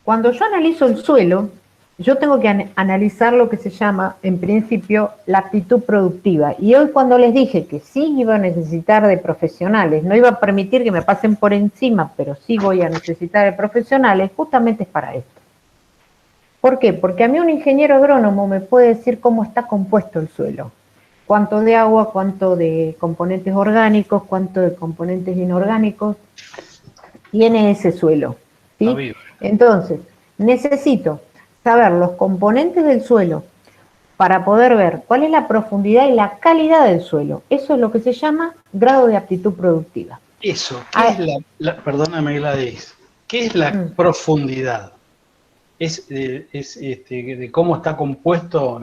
cuando yo analizo el suelo, yo tengo que analizar lo que se llama, en principio, la aptitud productiva. Y hoy cuando les dije que sí iba a necesitar de profesionales, no iba a permitir que me pasen por encima, pero sí voy a necesitar de profesionales, justamente es para esto. ¿Por qué? Porque a mí un ingeniero agrónomo me puede decir cómo está compuesto el suelo. Cuánto de agua, cuánto de componentes orgánicos, cuánto de componentes inorgánicos tiene ese suelo, ¿sí? Entonces, necesito saber los componentes del suelo para poder ver cuál es la profundidad y la calidad del suelo. Eso es lo que se llama grado de aptitud productiva. Eso, ¿qué es perdóname Gladys, qué es la profundidad? Es de cómo está compuesto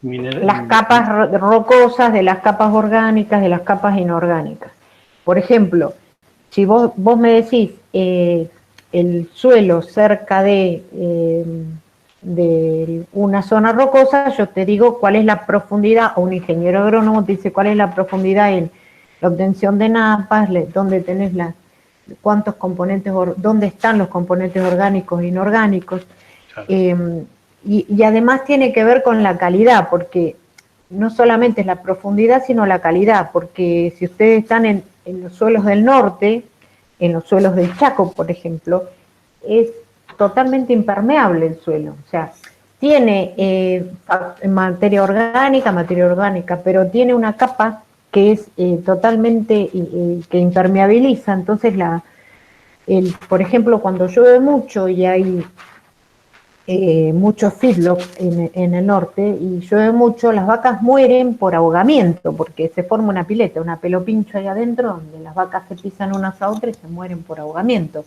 las capas rocosas, de las capas orgánicas, de las capas inorgánicas. Por ejemplo, si vos me decís el suelo cerca de una zona rocosa, yo te digo cuál es la profundidad, o un ingeniero agrónomo te dice cuál es la profundidad en la obtención de napas, dónde tenés cuántos componentes, dónde están los componentes orgánicos e inorgánicos. Claro. Y además tiene que ver con la calidad, porque no solamente es la profundidad, sino la calidad, porque si ustedes están en los suelos del norte, en los suelos del Chaco, por ejemplo, es totalmente impermeable el suelo, o sea, tiene materia orgánica, pero tiene una capa que es totalmente, que impermeabiliza, entonces por ejemplo, cuando llueve mucho y hay muchos feedlots en el norte y llueve mucho, las vacas mueren por ahogamiento, porque se forma una pileta, una pelopincho ahí adentro, donde las vacas se pisan unas a otras y se mueren por ahogamiento.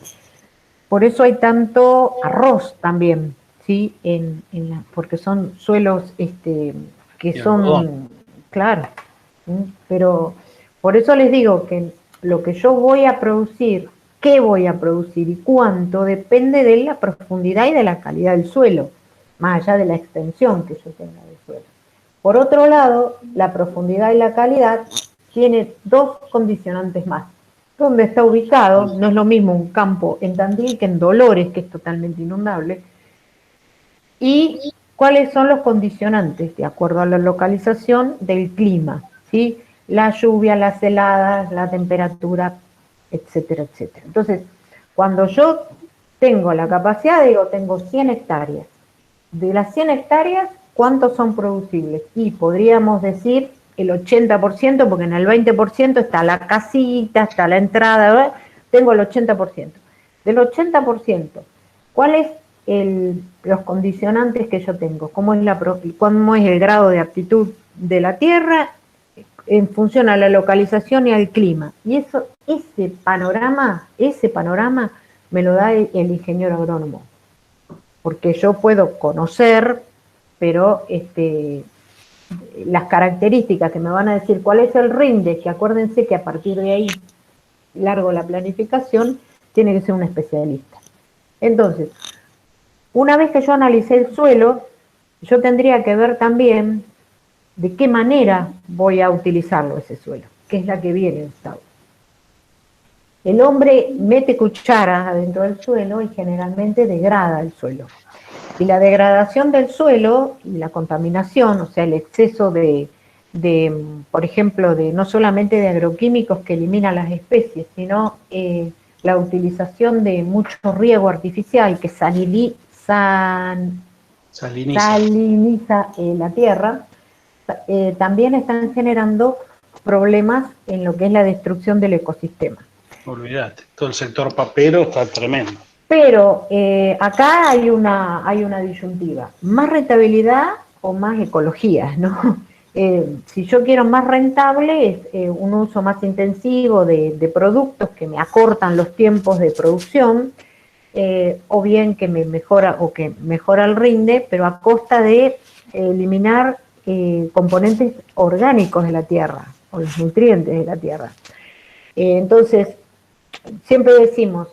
Por eso hay tanto arroz también, ¿sí? Porque son suelos que son, claro, pero por eso les digo que lo que yo voy a producir, qué voy a producir y cuánto, depende de la profundidad y de la calidad del suelo, más allá de la extensión que yo tenga del suelo. Por otro lado, la profundidad y la calidad tiene dos condicionantes más. Donde está ubicado, no es lo mismo un campo en Tandil que en Dolores, que es totalmente inundable, y cuáles son los condicionantes, de acuerdo a la localización del clima, ¿sí? La lluvia, las heladas, la temperatura, etcétera, etcétera. Entonces, cuando yo tengo la capacidad, digo, tengo 100 hectáreas. De las 100 hectáreas, ¿cuántos son producibles? Y podríamos decir el 80%, porque en el 20% está la casita, está la entrada, ¿verdad? Tengo el 80%. Del 80%, ¿cuáles los condicionantes que yo tengo? ¿Cómo es el grado de aptitud de la tierra en función a la localización y al clima? Y ese panorama me lo da el ingeniero agrónomo. Porque yo puedo conocer, pero las características que me van a decir cuál es el rinde, que acuérdense que a partir de ahí largo la planificación, tiene que ser un especialista. Entonces, una vez que yo analicé el suelo, yo tendría que ver también de qué manera voy a utilizarlo ese suelo, que es la que viene en Staudt. El hombre mete cucharas adentro del suelo y generalmente degrada el suelo. Y la degradación del suelo y la contaminación, o sea, el exceso de por ejemplo, no solamente de agroquímicos que eliminan las especies, sino la utilización de mucho riego artificial que saliniza la tierra, también están generando problemas en lo que es la destrucción del ecosistema. Olvídate, todo el sector papero está tremendo. Pero acá hay una disyuntiva, más rentabilidad o más ecología, ¿no? Si yo quiero más rentable, es un uso más intensivo de productos que me acortan los tiempos de producción, o bien que mejora el rinde, pero a costa de eliminar componentes orgánicos de la tierra, o los nutrientes de la tierra. Entonces, siempre decimos,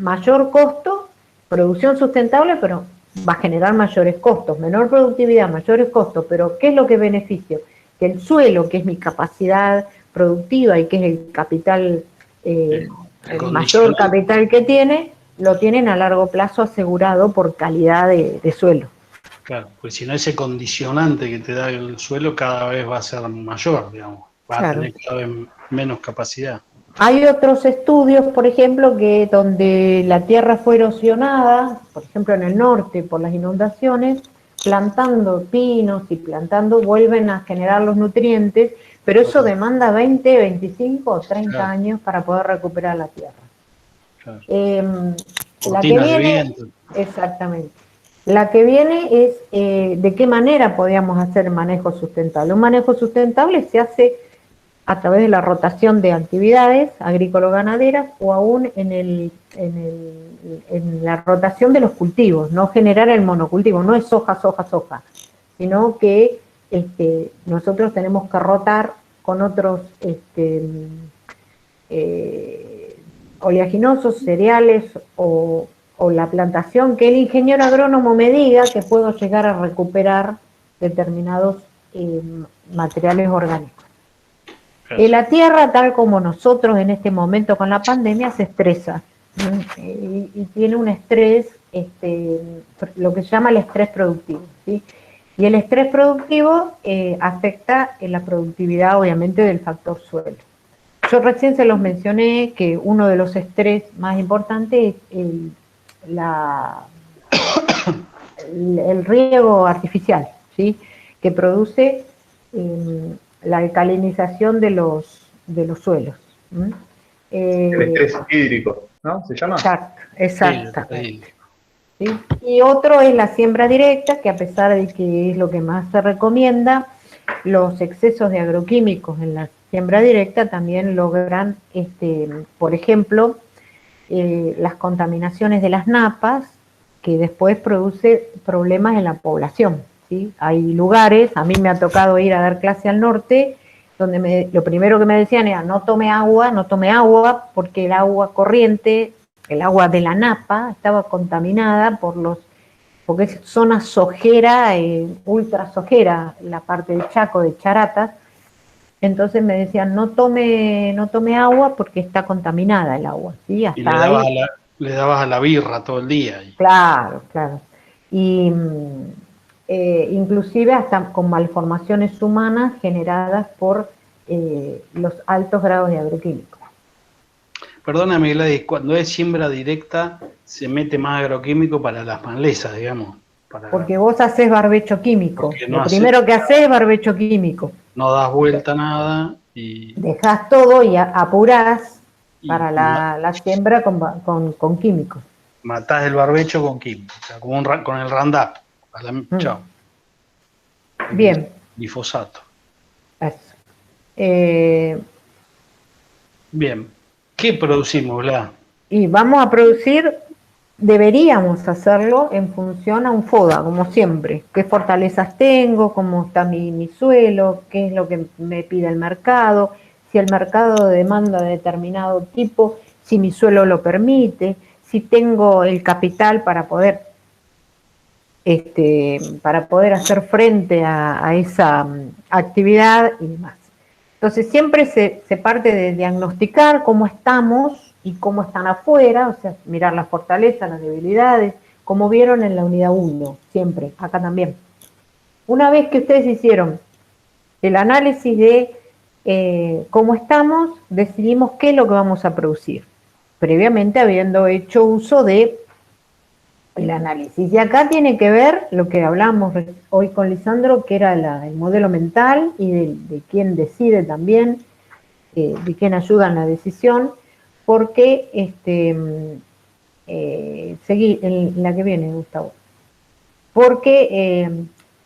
mayor costo, producción sustentable, pero va a generar mayores costos, menor productividad, mayores costos, pero ¿qué es lo que beneficio? Que el suelo, que es mi capacidad productiva y que es el capital, el mayor capital que tiene, lo tienen a largo plazo asegurado por calidad de suelo. Claro, pues si no, ese condicionante que te da el suelo cada vez va a ser mayor, digamos, va a tener cada vez menos capacidad. Hay otros estudios, por ejemplo, que donde la tierra fue erosionada, por ejemplo en el norte por las inundaciones, plantando pinos y vuelven a generar los nutrientes, pero eso demanda 20, 25 o 30 años para poder recuperar la tierra. Claro. La que viene, exactamente. La que viene es de qué manera podríamos hacer manejo sustentable. Un manejo sustentable se hace a través de la rotación de actividades agrícolas-ganaderas o aún en la rotación de los cultivos, no generar el monocultivo, no es soja, sino que nosotros tenemos que rotar con otros oleaginosos, cereales o la plantación, que el ingeniero agrónomo me diga que puedo llegar a recuperar determinados materiales orgánicos. La tierra, tal como nosotros en este momento con la pandemia, se estresa y tiene un estrés, lo que se llama el estrés productivo, ¿sí? Y el estrés productivo afecta en la productividad, obviamente, del factor suelo. Yo recién se los mencioné que uno de los estrés más importantes es el riego artificial, ¿sí? Que produce la alcalinización de los suelos. El estrés hídrico, ¿no? ¿Se llama? Exacto, exactamente. ¿Sí? Y otro es la siembra directa, que a pesar de que es lo que más se recomienda, los excesos de agroquímicos en la siembra directa también logran, por ejemplo, las contaminaciones de las napas, que después produce problemas en la población, ¿sí? Hay lugares, a mí me ha tocado ir a dar clase al norte, donde lo primero que me decían era no tome agua, porque el agua corriente, el agua de la napa, estaba contaminada porque es zona sojera, ultra sojera, la parte del Chaco, de Charatas. Entonces me decían, no tome agua porque está contaminada el agua, ¿sí? Hasta y le dabas a la birra todo el día. Claro, claro. Y inclusive hasta con malformaciones humanas generadas por los altos grados de agroquímicos. Perdóname, Gladys, cuando es siembra directa se mete más agroquímico para las malezas, digamos. Porque vos haces barbecho químico. Lo primero que haces es barbecho químico. No das vuelta a nada y... Dejás todo y apurás para la siembra con químicos. Matás el barbecho con químicos, o sea, con el Roundup. Chao. Bien. Glifosato. Eso. Bien. ¿Qué producimos, Bla? Y vamos a producir, deberíamos hacerlo en función a un FODA, como siempre. ¿Qué fortalezas tengo? ¿Cómo está mi suelo? ¿Qué es lo que me pide el mercado? Si el mercado demanda de determinado tipo, si mi suelo lo permite, si tengo el capital para poder hacer frente a esa actividad y demás. Entonces siempre se parte de diagnosticar cómo estamos y cómo están afuera, o sea, mirar las fortalezas, las debilidades, como vieron en la unidad 1, siempre, acá también. Una vez que ustedes hicieron el análisis de cómo estamos, decidimos qué es lo que vamos a producir, previamente habiendo hecho uso de el análisis. Y acá tiene que ver lo que hablamos hoy con Lisandro, que era el modelo mental y de quién decide también, de quién ayuda en la decisión, porque seguí en la que viene, Gustavo. Porque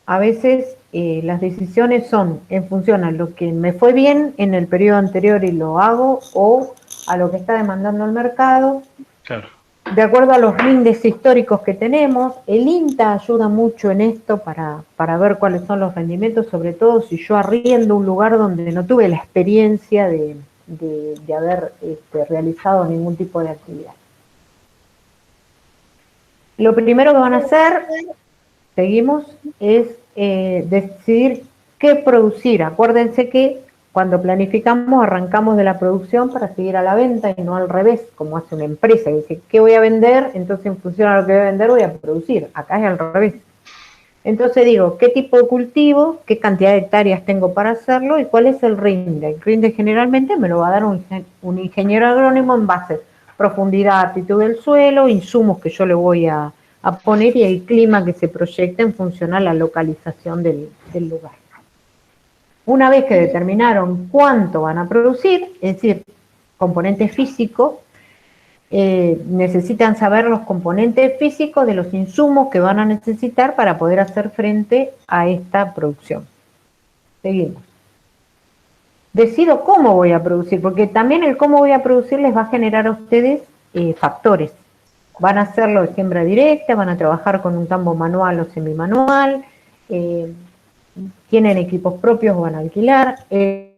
a veces las decisiones son en función a lo que me fue bien en el periodo anterior y lo hago, o a lo que está demandando el mercado. Claro. De acuerdo a los índices históricos que tenemos, el INTA ayuda mucho en esto para ver cuáles son los rendimientos, sobre todo si yo arriendo un lugar donde no tuve la experiencia de haber realizado ningún tipo de actividad. Lo primero que van a hacer, seguimos, es decidir qué producir. Acuérdense que cuando planificamos, arrancamos de la producción para seguir a la venta y no al revés, como hace una empresa que dice, ¿qué voy a vender? Entonces, en función a lo que voy a vender, voy a producir. Acá es al revés. Entonces digo, ¿qué tipo de cultivo? ¿Qué cantidad de hectáreas tengo para hacerlo? ¿Y cuál es el rinde? El rinde generalmente me lo va a dar un ingeniero agrónomo en base a profundidad, aptitud del suelo, insumos que yo le voy a poner y el clima que se proyecta en función a la localización del lugar. Una vez que determinaron cuánto van a producir, es decir, componentes físicos, necesitan saber los componentes físicos de los insumos que van a necesitar para poder hacer frente a esta producción. Seguimos. Decido cómo voy a producir, porque también el cómo voy a producir les va a generar a ustedes factores. Van a hacerlo de siembra directa, van a trabajar con un tambo manual o semimanual, tienen equipos propios o van a alquilar. El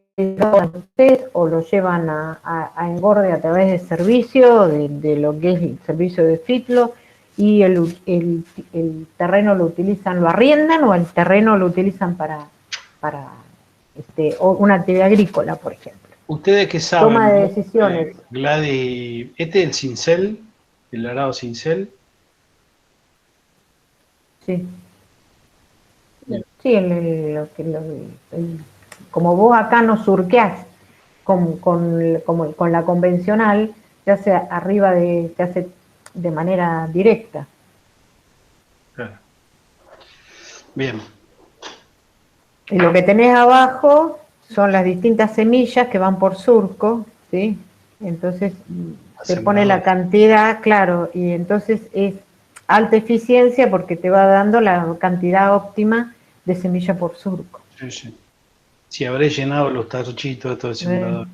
ustedes o lo llevan a engorde a través del servicio, de lo que es el servicio de FITLO, y el terreno lo utilizan, lo arriendan, o el terreno lo utilizan para una actividad agrícola, por ejemplo. Ustedes que saben, toma de decisiones. Gladys, ¿este es el cincel? ¿El arado cincel? Sí. Sí, como vos acá no surqueás con la convencional, se hace se hace de manera directa. Claro. Bien. Y lo que tenés abajo son las distintas semillas que van por surco, ¿sí? Entonces se pone la cantidad, claro, y entonces es alta eficiencia porque te va dando la cantidad óptima de semilla por surco. Sí, sí. Si habré llenado los tarchitos de todo el sembrador.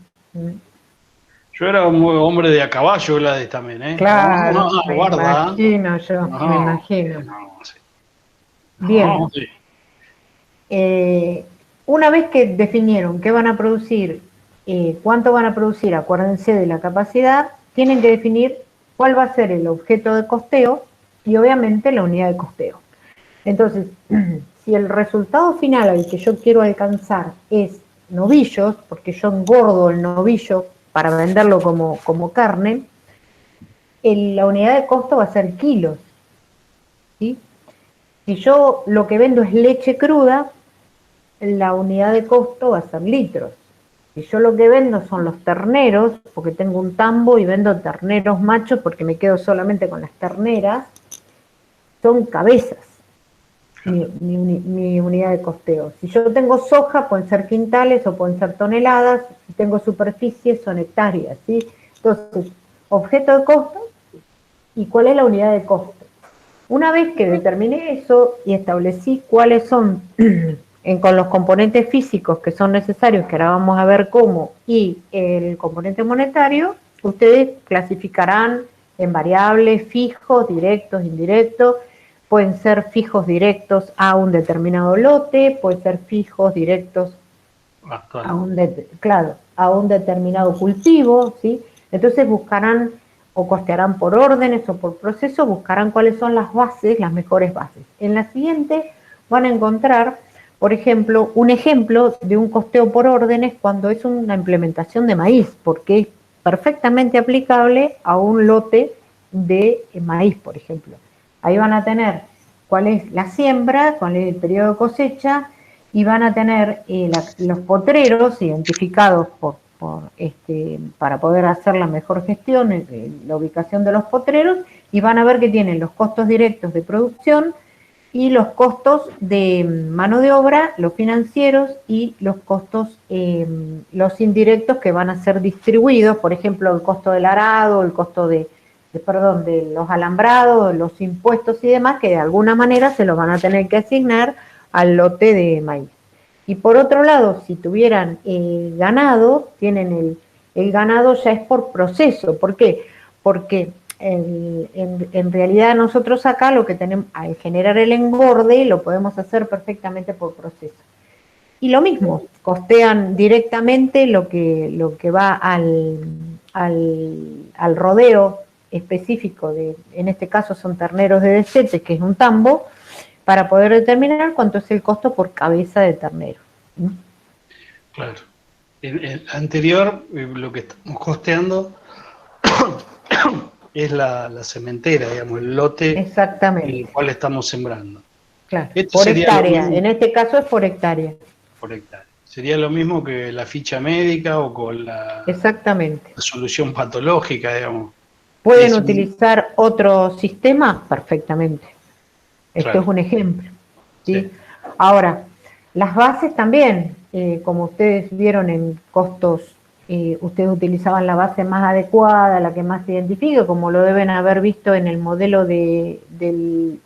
Yo era un hombre de a caballo, Gladys, también, ¿eh? Claro, me imagino yo, me imagino. Sí. Bien. Sí. Una vez que definieron qué van a producir, cuánto van a producir, acuérdense de la capacidad, tienen que definir cuál va a ser el objeto de costeo y obviamente la unidad de costeo. Entonces, si el resultado final al que yo quiero alcanzar es novillos, porque yo engordo el novillo para venderlo como carne, la unidad de costo va a ser kilos, ¿sí? Si yo lo que vendo es leche cruda, la unidad de costo va a ser litros. Si yo lo que vendo son los terneros, porque tengo un tambo y vendo terneros machos porque me quedo solamente con las terneras, son cabezas mi unidad de costeo. Si yo tengo soja, pueden ser quintales o pueden ser toneladas. Si tengo superficie, son hectáreas, ¿sí? Entonces, objeto de costo y cuál es la unidad de costo. Una vez que determiné eso y establecí cuáles son con los componentes físicos que son necesarios, que ahora vamos a ver cómo, y el componente monetario, ustedes clasificarán en variables, fijos, directos, indirectos. Pueden ser fijos directos a un determinado lote, pueden ser fijos directos a un determinado cultivo, ¿sí? Entonces buscarán o costearán por órdenes o por proceso, buscarán cuáles son las bases, las mejores bases. En la siguiente van a encontrar, por ejemplo, un ejemplo de un costeo por órdenes cuando es una implementación de maíz, porque es perfectamente aplicable a un lote de maíz, por ejemplo. Ahí van a tener cuál es la siembra, cuál es el periodo de cosecha, y van a tener los potreros identificados para poder hacer la mejor gestión, la ubicación de los potreros, y van a ver que tienen los costos directos de producción y los costos de mano de obra, los financieros y los costos, los indirectos que van a ser distribuidos, por ejemplo, el costo del arado, el costo de los alambrados, los impuestos y demás, que de alguna manera se los van a tener que asignar al lote de maíz. Y por otro lado, si tuvieran ganado, tienen el ganado ya es por proceso. ¿Por qué? Porque en realidad nosotros acá lo que tenemos, al generar el engorde, lo podemos hacer perfectamente por proceso. Y lo mismo, costean directamente lo que va al rodeo específico, en este caso son terneros de destete, que es un tambo, para poder determinar cuánto es el costo por cabeza de ternero. Claro. En el anterior, lo que estamos costeando es la cementera, digamos, el lote Exactamente. en el cual estamos sembrando. Claro, por hectárea, en este caso es por hectárea. Por hectárea. Sería lo mismo que la ficha médica o con la solución patológica, digamos. ¿Pueden utilizar otro sistema? Perfectamente. Esto es un ejemplo, ¿sí? Ahora, las bases también, como ustedes vieron en costos, ustedes utilizaban la base más adecuada, la que más se identifica, como lo deben haber visto en el modelo del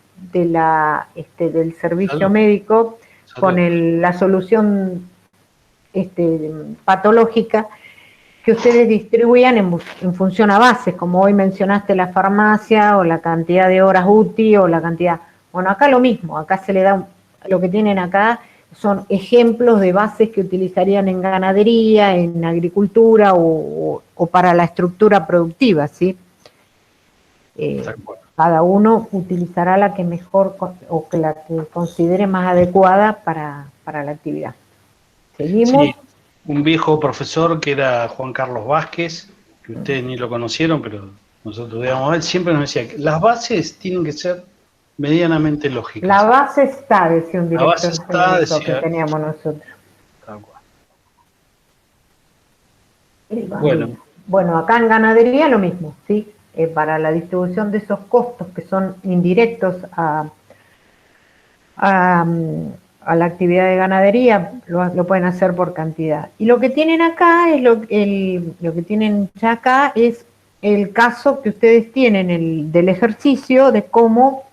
servicio médico, con la solución patológica, que ustedes distribuían en función a bases, como hoy mencionaste la farmacia, o la cantidad de horas UTI, o la cantidad... Bueno, acá lo mismo, acá se le da, lo que tienen acá, son ejemplos de bases que utilizarían en ganadería, en agricultura o para la estructura productiva, ¿sí? Cada uno utilizará la que mejor o que la que considere más adecuada para la actividad. ¿Seguimos? Sí, un viejo profesor que era Juan Carlos Vázquez, que ustedes ni lo conocieron, pero nosotros digamos, él siempre nos decía que las bases tienen que ser medianamente lógicas. La base está, decía un La base director está, técnico que decía, teníamos nosotros. tal cual. Bueno, acá en ganadería lo mismo, ¿sí? Para la distribución de esos costos que son indirectos a la actividad de ganadería, lo pueden hacer por cantidad. Y lo que tienen acá es lo que tienen ya acá es el caso que ustedes tienen del ejercicio de cómo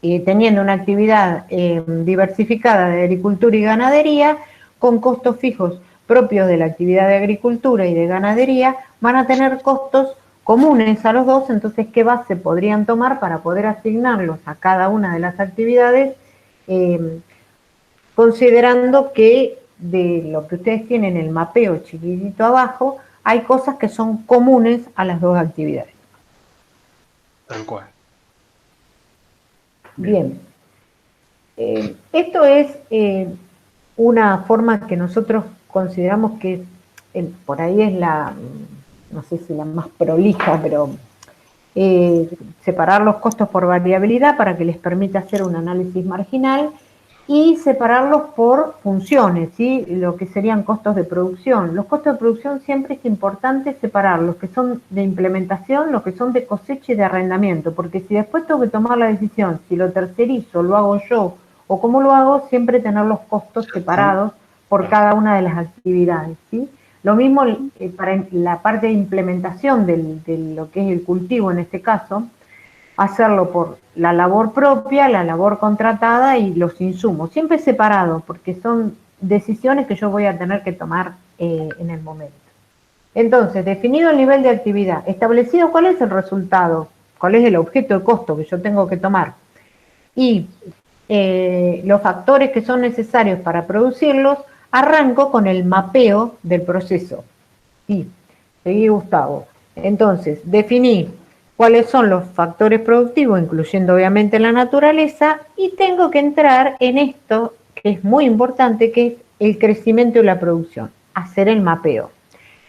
teniendo una actividad diversificada de agricultura y ganadería con costos fijos propios de la actividad de agricultura y de ganadería, van a tener costos comunes a los dos. Entonces, ¿qué base podrían tomar para poder asignarlos a cada una de las actividades? Considerando que de lo que ustedes tienen, el mapeo chiquitito abajo, hay cosas que son comunes a las dos actividades. Tal cual. Bien. Esto es una forma que nosotros consideramos que por ahí es la, no sé si la más prolija, pero separar los costos por variabilidad para que les permita hacer un análisis marginal y separarlos por funciones, ¿sí? Lo que serían costos de producción. Los costos de producción siempre es importante separar los que son de implementación, los que son de cosecha y de arrendamiento, porque si después tengo que tomar la decisión, si lo tercerizo, lo hago yo, o cómo lo hago, siempre tener los costos separados por cada una de las actividades, ¿sí? Lo mismo para la parte de implementación de lo que es el cultivo en este caso, hacerlo por la labor propia, la labor contratada y los insumos, siempre separados, porque son decisiones que yo voy a tener que tomar en el momento. Entonces, definido el nivel de actividad, establecido cuál es el resultado, cuál es el objeto de costo que yo tengo que tomar, y los factores que son necesarios para producirlos, arranco con el mapeo del proceso. Sí, seguí, Gustavo. Entonces, definí cuáles son los factores productivos, incluyendo obviamente la naturaleza, y tengo que entrar en esto, que es muy importante, que es el crecimiento y la producción, hacer el mapeo.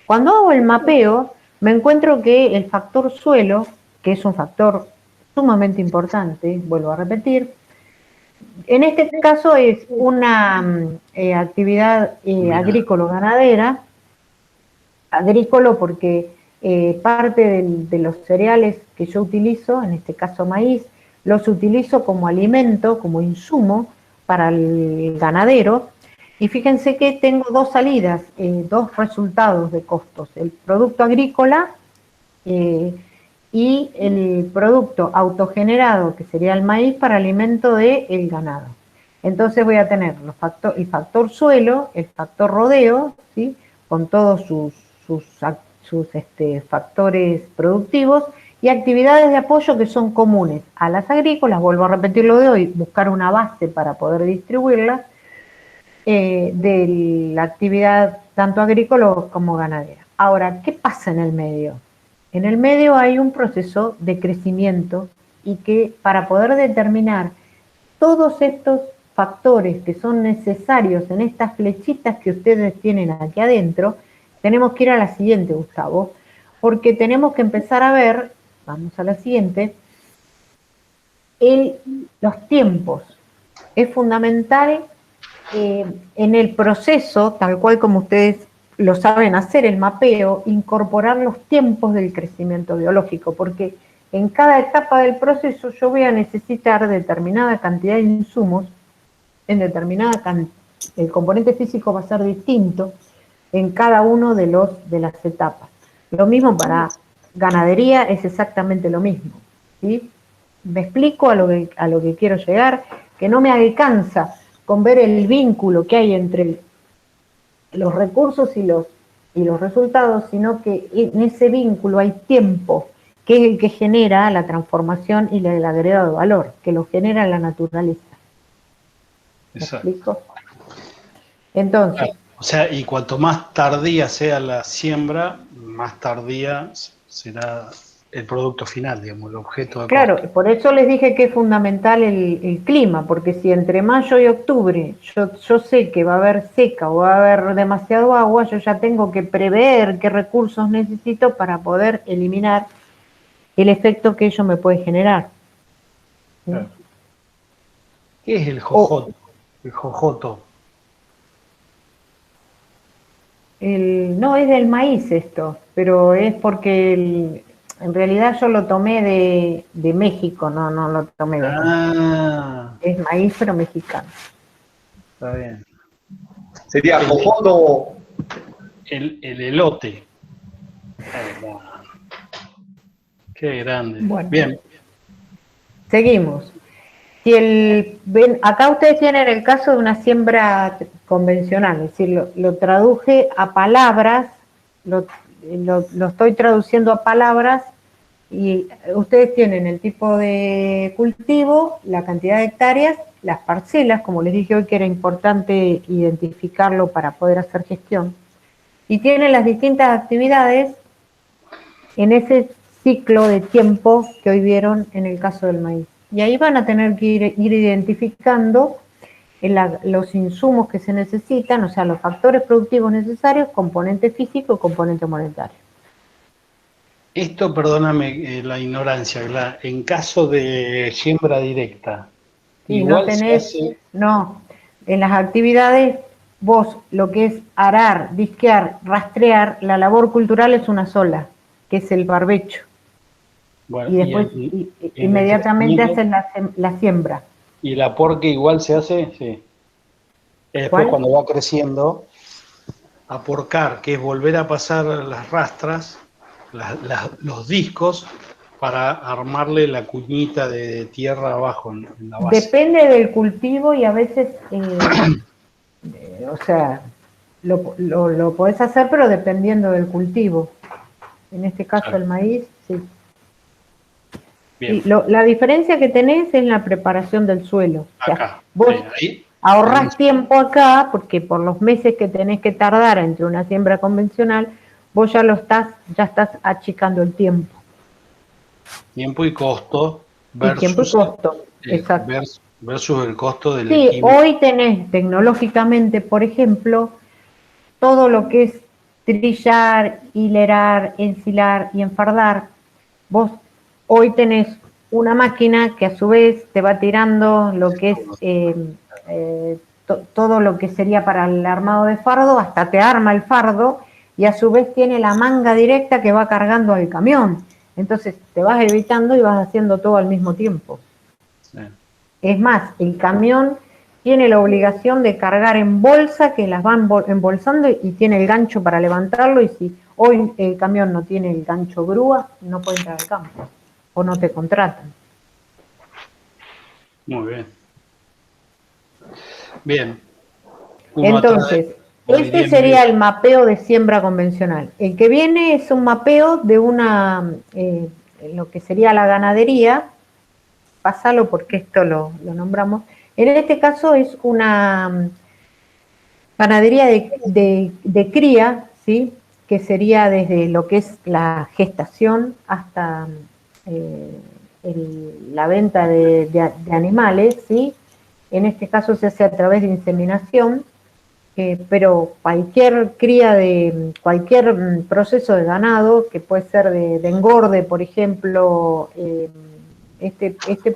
Cuando hago el mapeo, me encuentro que el factor suelo, que es un factor sumamente importante, vuelvo a repetir, en este caso es una actividad agrícola-ganadera, agrícola porque parte de los cereales que yo utilizo, en este caso maíz, los utilizo como alimento, como insumo para el ganadero, y fíjense que tengo dos salidas, dos resultados de costos, el producto agrícola y el producto autogenerado, que sería el maíz, para alimento del ganado. Entonces voy a tener el factor suelo, el factor rodeo, ¿sí? Con todos sus factores productivos, y actividades de apoyo que son comunes a las agrícolas. Vuelvo a repetir lo de hoy, buscar una base para poder distribuirlas, de la actividad tanto agrícola como ganadera. Ahora, ¿qué pasa en el medio? En el medio hay un proceso de crecimiento, y que para poder determinar todos estos factores que son necesarios en estas flechitas que ustedes tienen aquí adentro, tenemos que ir a la siguiente, Gustavo, porque tenemos que empezar a ver, vamos a la siguiente, los tiempos. Es fundamental en el proceso, tal cual como ustedes lo saben hacer, el mapeo, incorporar los tiempos del crecimiento biológico, porque en cada etapa del proceso yo voy a necesitar determinada cantidad de insumos, en el componente físico va a ser distinto en cada uno de las etapas. Lo mismo para ganadería, es exactamente lo mismo, ¿sí? Me explico a lo que quiero llegar, que no me alcanza con ver el vínculo que hay entre los recursos y los resultados, sino que en ese vínculo hay tiempo, que es el que genera la transformación y el agregado de valor, que lo genera la naturaleza. ¿Me explico? Entonces... O sea, y cuanto más tardía sea la siembra, más tardía será el producto final, digamos, el objeto de Claro, costo. por eso les dije que es fundamental el clima, porque si entre mayo y octubre yo sé que va a haber seca o va a haber demasiado agua, yo ya tengo que prever qué recursos necesito para poder eliminar el efecto que ello me puede generar. Claro. ¿Qué es el O jojoto? El jojoto. no es del maíz esto, pero es porque en realidad yo lo tomé de México, no lo tomé de acá. Ah, Es maíz pero mexicano. está bien. Sería jojoto. El elote. Qué grande. Bueno, Bien. seguimos. Acá ustedes tienen el caso de una siembra convencional, es decir, lo traduje a palabras, lo estoy traduciendo a palabras y ustedes tienen el tipo de cultivo, la cantidad de hectáreas, las parcelas, como les dije hoy que era importante identificarlo para poder hacer gestión, y tienen las distintas actividades en ese ciclo de tiempo que hoy vieron en el caso del maíz. Y ahí van a tener que ir identificando los insumos que se necesitan, o sea, los factores productivos necesarios, componente físico y componente monetario. Esto, perdóname la ignorancia, en caso de siembra directa, Sí, no igual se tenés, hace. no, en las actividades vos lo que es arar, disquear, rastrear, la labor cultural es una sola, que es el barbecho. Bueno, Y después en el inmediatamente crecimiento, hacen la siembra. y el aporque igual se hace, sí. Después ¿Cuál? cuando va creciendo, aporcar, que es volver a pasar las rastras, los discos, para armarle la cuñita de tierra abajo en la base. Depende del cultivo y a veces, o sea, lo podés hacer, pero dependiendo del cultivo. En este caso Claro. el maíz, sí. Bien, La diferencia que tenés es la preparación del suelo. O sea, acá. vos Ahí. ahorrás tiempo acá, porque por los meses que tenés que tardar entre una siembra convencional, vos ya estás achicando el tiempo. Tiempo y costo Y tiempo y versus, costo, exacto. versus el costo del Sí, químico. hoy tenés tecnológicamente, por ejemplo, todo lo que es trillar, hilerar, ensilar y enfardar. Vos hoy tenés una máquina que a su vez te va tirando lo que es todo lo que sería para el armado de fardo, hasta te arma el fardo y a su vez tiene la manga directa que va cargando al camión. Entonces te vas evitando y vas haciendo todo al mismo tiempo. Sí. Es más, el camión tiene la obligación de cargar en bolsa, que las van embolsando y tiene el gancho para levantarlo, y si hoy el camión no tiene el gancho grúa, no puede entrar al campo o no te contratan. Muy bien. Bien. Entonces, este sería el mapeo de siembra convencional. El que viene es un mapeo de lo que sería la ganadería. Pásalo porque esto lo nombramos. En este caso es una ganadería de cría, ¿sí? Que sería desde lo que es la gestación hasta la venta de animales, ¿sí? En este caso se hace a través de inseminación, pero cualquier cría de cualquier proceso de ganado, que puede ser de engorde, por ejemplo,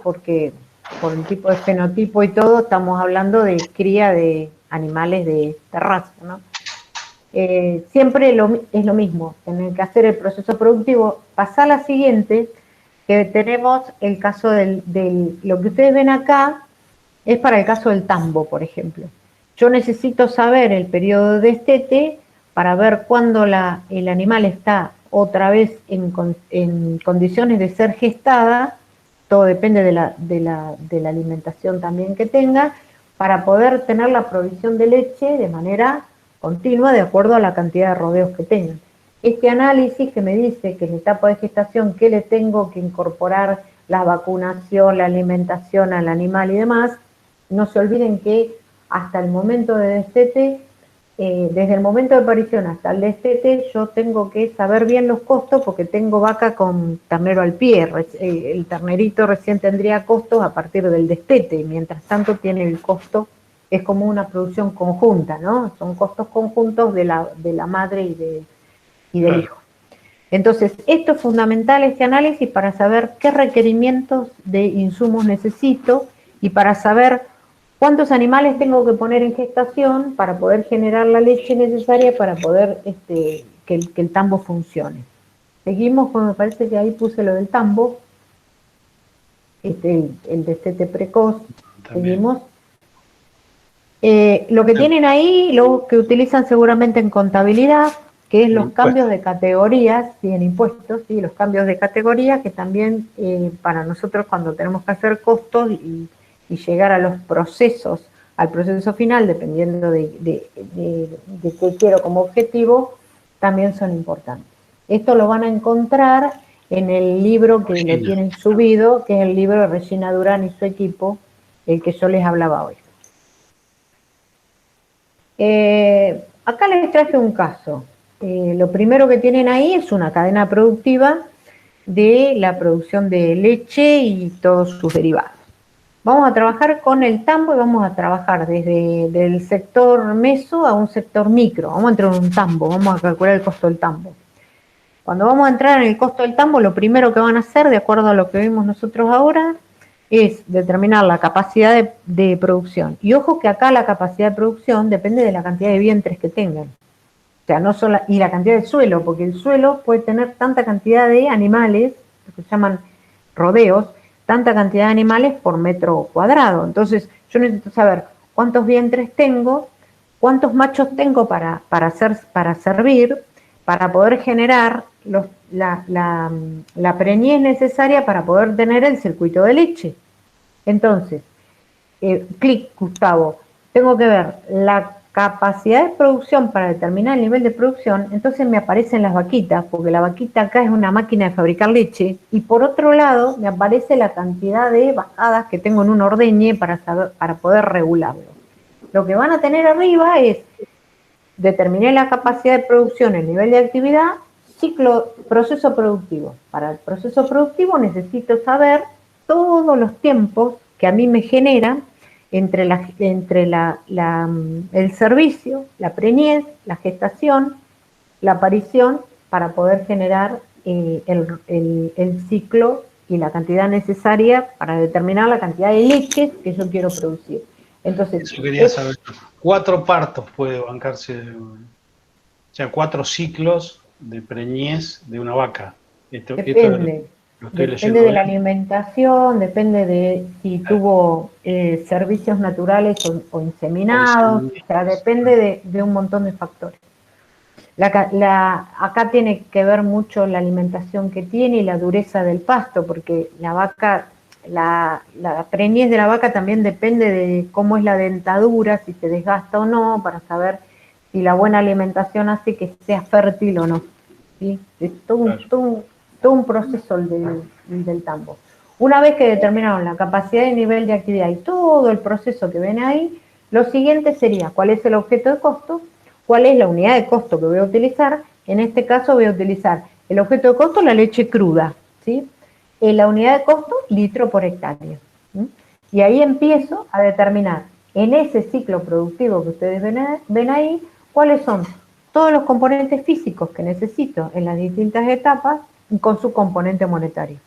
porque por el tipo de fenotipo y todo, estamos hablando de cría de animales de raza, ¿no? Siempre es lo mismo, tener que hacer el proceso productivo. Pasar a la siguiente, que tenemos el caso lo que ustedes ven acá, es para el caso del tambo, por ejemplo. Yo necesito saber el periodo de destete para ver cuándo el animal está otra vez en condiciones de ser gestada, todo depende de la alimentación también que tenga, para poder tener la provisión de leche de manera continua de acuerdo a la cantidad de rodeos que tengan. Este análisis que me dice que en etapa de gestación qué le tengo que incorporar, la vacunación, la alimentación al animal y demás, no se olviden que hasta el momento de destete, desde el momento de aparición hasta el destete, yo tengo que saber bien los costos porque tengo vaca con ternero al pie. El ternerito recién tendría costos a partir del destete, y mientras tanto tiene el costo, es como una producción conjunta, ¿no? Son costos conjuntos de la madre y del hijo. Entonces, esto es fundamental, este análisis, para saber qué requerimientos de insumos necesito y para saber cuántos animales tengo que poner en gestación para poder generar la leche necesaria para poder que el tambo funcione. Seguimos, me parece que ahí puse lo del tambo, el destete precoz. También. Seguimos. Lo que tienen ahí, lo que utilizan seguramente en contabilidad, que es los cambios de categorías, ¿sí? En impuestos, ¿sí? Los cambios de categoría que también para nosotros cuando tenemos que hacer costos y llegar a los procesos, al proceso final, dependiendo de qué quiero como objetivo, también son importantes. Esto lo van a encontrar en el libro que le tienen subido, que es el libro de Regina Durán y su equipo, el que yo les hablaba hoy. Acá les traje un caso. Lo primero que tienen ahí es una cadena productiva de la producción de leche y todos sus derivados. Vamos a trabajar con el tambo y vamos a trabajar desde el sector meso a un sector micro. Vamos a entrar en un tambo, vamos a calcular el costo del tambo. Cuando vamos a entrar en el costo del tambo, lo primero que van a hacer, de acuerdo a lo que vimos nosotros ahora, es determinar la capacidad de producción. Y ojo que acá la capacidad de producción depende de la cantidad de vientres que tengan. O sea, no solo, y la cantidad de suelo, porque el suelo puede tener tanta cantidad de animales, lo que se llaman rodeos, tanta cantidad de animales por metro cuadrado. Entonces, yo necesito saber cuántos vientres tengo, cuántos machos tengo para servir, para poder generar la preñez necesaria para poder tener el circuito de leche. Entonces, clic, Gustavo, tengo que ver la capacidad de producción para determinar el nivel de producción. Entonces me aparecen las vaquitas, porque la vaquita acá es una máquina de fabricar leche, y por otro lado me aparece la cantidad de bajadas que tengo en un ordeñe para poder regularlo. Lo que van a tener arriba es, determiné la capacidad de producción, el nivel de actividad, proceso productivo. Para el proceso productivo necesito saber todos los tiempos que a mí me generan entre el servicio, la preñez, la gestación, la aparición, para poder generar el ciclo y la cantidad necesaria para determinar la cantidad de leches que yo quiero producir. Entonces, eso quería saber. 4 partos puede bancarse, o sea, 4 ciclos de preñez de una vaca. Depende de la alimentación, depende de si tuvo servicios naturales o inseminados, o sea, depende de un montón de factores. Acá tiene que ver mucho la alimentación que tiene y la dureza del pasto, porque la vaca, la preñez de la vaca también depende de cómo es la dentadura, si se desgasta o no, para saber si la buena alimentación hace que sea fértil o no. ¿Sí? Es todo un proceso del tambo. Una vez que determinaron la capacidad y nivel de actividad y todo el proceso que ven ahí, lo siguiente sería cuál es el objeto de costo, cuál es la unidad de costo que voy a utilizar. En este caso voy a utilizar el objeto de costo, la leche cruda, ¿sí? La unidad de costo, litro por hectárea. ¿Sí? Y ahí empiezo a determinar en ese ciclo productivo que ustedes ven ahí, cuáles son todos los componentes físicos que necesito en las distintas etapas con su componente monetario.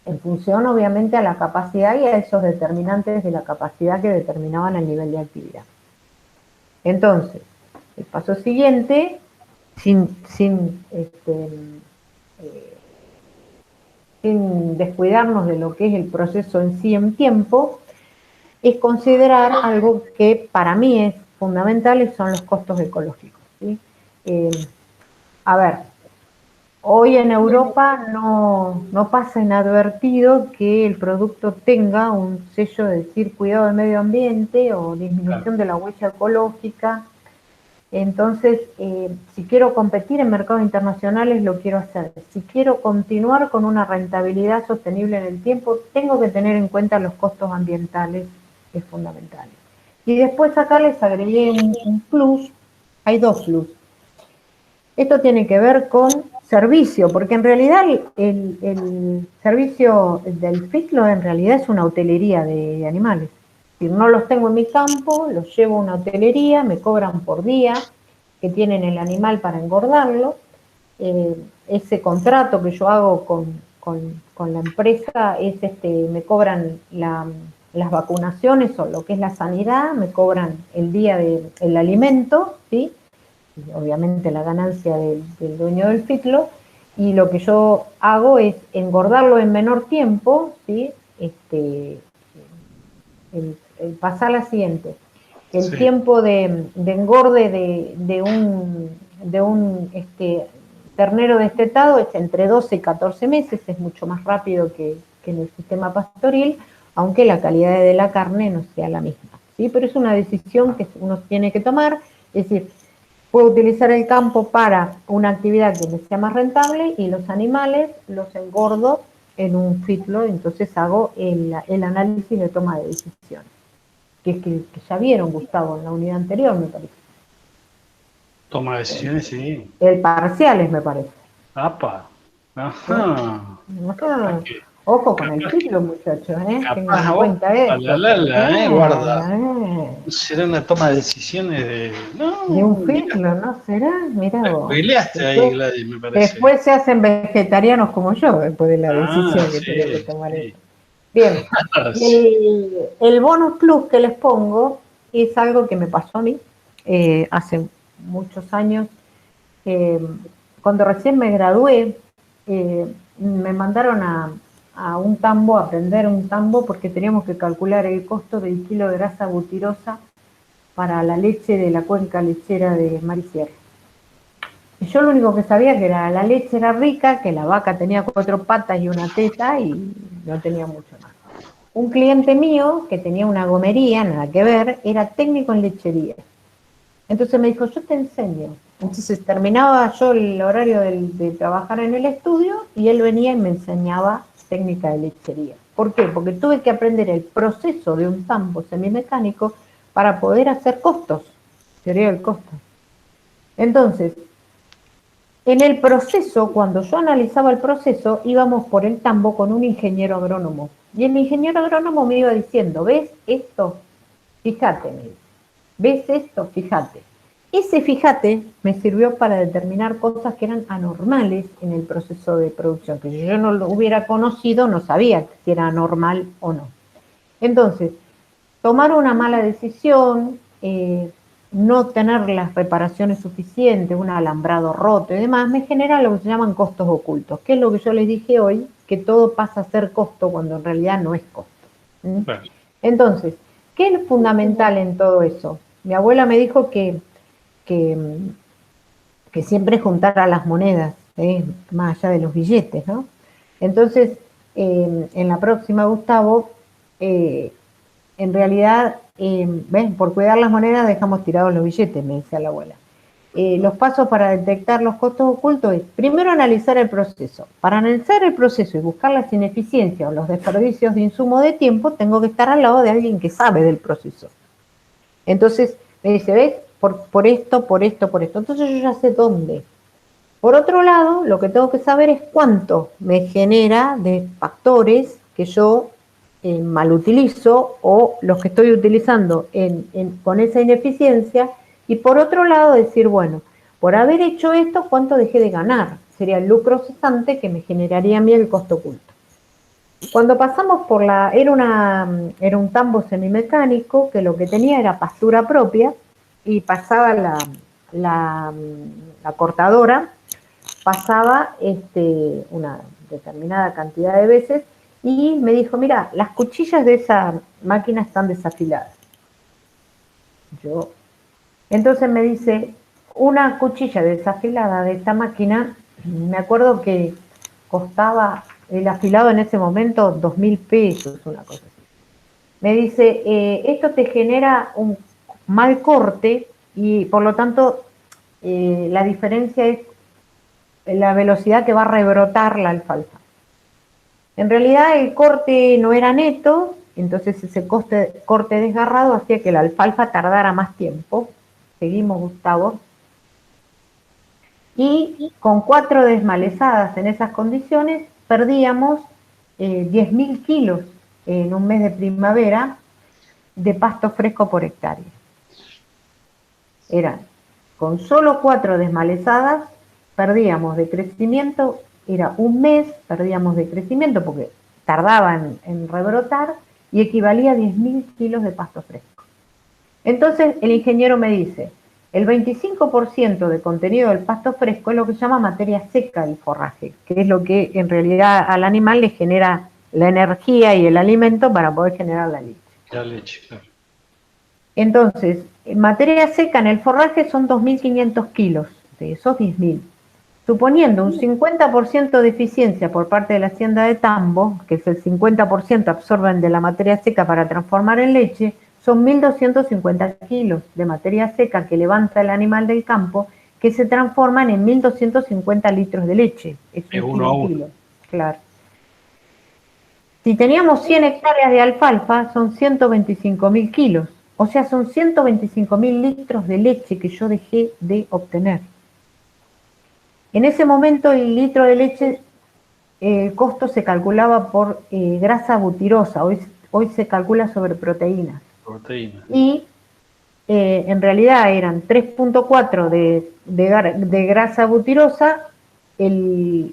En función, obviamente, a la capacidad y a esos determinantes de la capacidad que determinaban el nivel de actividad. Entonces, el paso siguiente, sin descuidarnos de lo que es el proceso en sí en tiempo, es considerar algo que para mí es fundamental, y son los costos ecológicos. ¿Sí? A ver, hoy en Europa no pasa inadvertido que el producto tenga un sello de decir cuidado del medio ambiente o disminución de la huella ecológica. Entonces, si quiero competir en mercados internacionales, lo quiero hacer. Si quiero continuar con una rentabilidad sostenible en el tiempo, tengo que tener en cuenta los costos ambientales, es fundamental. Y después acá les agregué un plus, hay dos plus. Esto tiene que ver con servicio, porque en realidad el servicio del FICLO en realidad es una hotelería de animales. Si no los tengo en mi campo, los llevo a una hotelería, me cobran por día que tienen el animal para engordarlo. Ese contrato que yo hago con la empresa es me cobran las vacunaciones o lo que es la sanidad, me cobran el día del alimento, ¿sí? Y obviamente la ganancia del dueño del ciclo, y lo que yo hago es engordarlo en menor tiempo, ¿sí? Pasar la siguiente. El tiempo de engorde de un ternero destetado es entre 12 y 14 meses, es mucho más rápido que en el sistema pastoril, aunque la calidad de la carne no sea la misma, ¿sí? Pero es una decisión que uno tiene que tomar, es decir, puedo utilizar el campo para una actividad que me sea más rentable y los animales los engordo en un fitlo, entonces hago el análisis de toma de decisiones. Que ya vieron, Gustavo, en la unidad anterior, me parece. Toma decisiones, sí. El parciales, me parece. ¡Apa! Ajá. Ajá. Ojo con el ciclo, muchachos, tengan en cuenta esto. Guarda. Será una toma de decisiones de... No, de un ciclo, ¿no será? Mirá vos. Peleaste ahí, Gladys, me parece. Después se hacen vegetarianos como yo, después de la decisión que tengo que tomar. Sí. Bien, el bonus plus que les pongo es algo que me pasó a mí hace muchos años. Cuando recién me gradué, me mandaron a un tambo, a aprender un tambo, porque teníamos que calcular el costo del kilo de grasa butirosa para la leche de la cuenca lechera de Mar y Sierra. Y yo lo único que sabía que la leche era rica, que la vaca tenía 4 patas y una teta y no tenía mucho más. Un cliente mío, que tenía una gomería, nada que ver, era técnico en lechería. Entonces me dijo, yo te enseño. Entonces terminaba yo el horario de trabajar en el estudio y él venía y me enseñaba técnica de lechería. ¿Por qué? Porque tuve que aprender el proceso de un tambo semimecánico para poder hacer costos, teoría del costo. Entonces, en el proceso, cuando yo analizaba el proceso, íbamos por el tambo con un ingeniero agrónomo. Y el ingeniero agrónomo me iba diciendo, ¿ves esto? Fíjate, me dice. ¿Ves esto? Fíjate. Ese fíjate me sirvió para determinar cosas que eran anormales en el proceso de producción, que si yo no lo hubiera conocido, no sabía si era anormal o no. Entonces, tomar una mala decisión, no tener las reparaciones suficientes, un alambrado roto y demás, me genera lo que se llaman costos ocultos, que es lo que yo les dije hoy, que todo pasa a ser costo cuando en realidad no es costo. Bueno. Entonces, ¿qué es fundamental en todo eso? Mi abuela me dijo que siempre juntara las monedas, más allá de los billetes, ¿no? Entonces, en la próxima, Gustavo, en realidad, ¿ven? Por cuidar las monedas dejamos tirados los billetes, me decía la abuela. Los pasos para detectar los costos ocultos es, primero, analizar el proceso. Para analizar el proceso y buscar las ineficiencias o los desperdicios de insumo de tiempo, tengo que estar al lado de alguien que sabe del proceso. Entonces, me dice, ¿ves? Por esto, por esto, por esto. Entonces yo ya sé dónde. Por otro lado, lo que tengo que saber es cuánto me genera de factores que yo mal utilizo o los que estoy utilizando con esa ineficiencia. Y por otro lado, decir, bueno, por haber hecho esto, ¿cuánto dejé de ganar? Sería el lucro cesante que me generaría a mí el costo oculto. Cuando pasamos por era un tambo semimecánico que lo que tenía era pastura propia y pasaba la cortadora, pasaba una determinada cantidad de veces y me dijo, mira, las cuchillas de esa máquina están desafiladas. Entonces me dice, una cuchilla desafilada de esta máquina, me acuerdo que costaba el afilado en ese momento 2.000 pesos, una cosa así. Me dice, esto te genera un mal corte y por lo tanto la diferencia es la velocidad que va a rebrotar la alfalfa. En realidad el corte no era neto, entonces ese corte desgarrado hacía que la alfalfa tardara más tiempo. Seguimos, Gustavo. Y con 4 desmalezadas en esas condiciones, perdíamos 10.000 kilos en un mes de primavera de pasto fresco por hectárea. Eran, con solo 4 desmalezadas, perdíamos de crecimiento, era un mes, perdíamos de crecimiento porque tardaban en rebrotar y equivalía a 10.000 kilos de pasto fresco. Entonces el ingeniero me dice, el 25% de contenido del pasto fresco es lo que se llama materia seca del forraje, que es lo que en realidad al animal le genera la energía y el alimento para poder generar la leche. La leche, claro. Entonces, materia seca en el forraje son 2.500 kilos, de esos 10.000. Suponiendo un 50% de eficiencia por parte de la hacienda de Tambo, que es el 50% absorben de la materia seca para transformar en leche, son 1.250 kilos de materia seca que levanta el animal del campo, que se transforman en 1.250 litros de leche. Es uno a uno. Kilo, claro. Si teníamos 100 hectáreas de alfalfa, son 125.000 kilos. O sea, son 125.000 litros de leche que yo dejé de obtener. En ese momento el litro de leche, el costo se calculaba por grasa butirosa, hoy se calcula sobre proteínas. Y en realidad eran 3.4 de grasa butirosa, el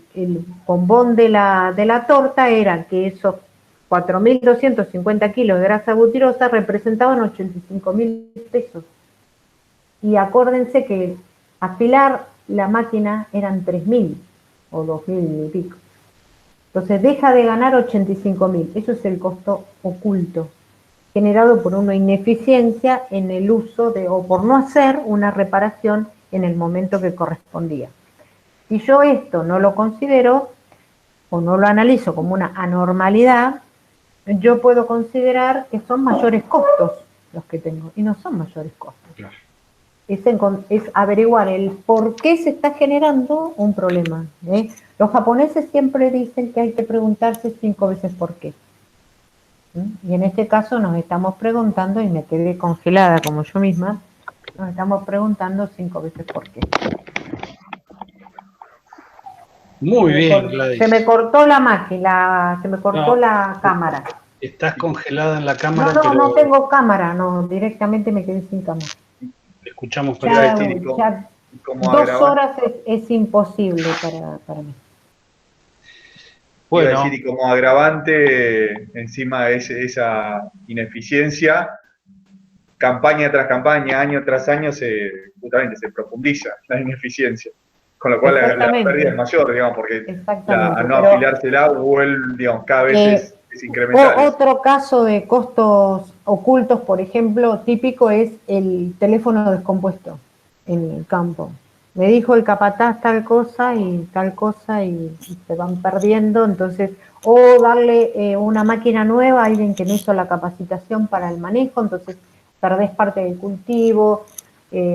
bombón de la torta era que esos 4.250 kilos de grasa butirosa representaban 85.000 pesos. Y acuérdense que afilar la máquina eran 3.000 o 2.000 y pico. Entonces deja de ganar 85.000. Eso es el costo oculto, generado por una ineficiencia en el uso o por no hacer una reparación en el momento que correspondía. Si yo esto no lo considero o no lo analizo como una anormalidad, yo puedo considerar que son mayores costos los que tengo, y no son mayores costos. Claro. Es averiguar el por qué se está generando un problema. Los japoneses siempre dicen que hay que preguntarse 5 veces por qué. Y en este caso nos estamos preguntando, y me quedé congelada como yo misma, nos estamos preguntando 5 veces por qué. Muy bien, Gladys. Se me cortó la máquina, se me cortó la cámara. Estás congelada en la cámara, No, pero... no tengo cámara, no, directamente me quedé sin cámara. Escuchamos perfecto. Ya 2 horas es imposible para mí. Bueno, iba a decir, y como agravante, encima de esa ineficiencia, campaña tras campaña, año tras año, justamente se profundiza la ineficiencia. Con lo cual la pérdida es mayor, digamos, porque al no afilársela, digamos, cada vez es incremental. Otro caso de costos ocultos, por ejemplo, típico es el teléfono descompuesto en el campo. Me dijo el capataz tal cosa y se van perdiendo, entonces, o darle una máquina nueva a alguien que no hizo la capacitación para el manejo, entonces perdés parte del cultivo,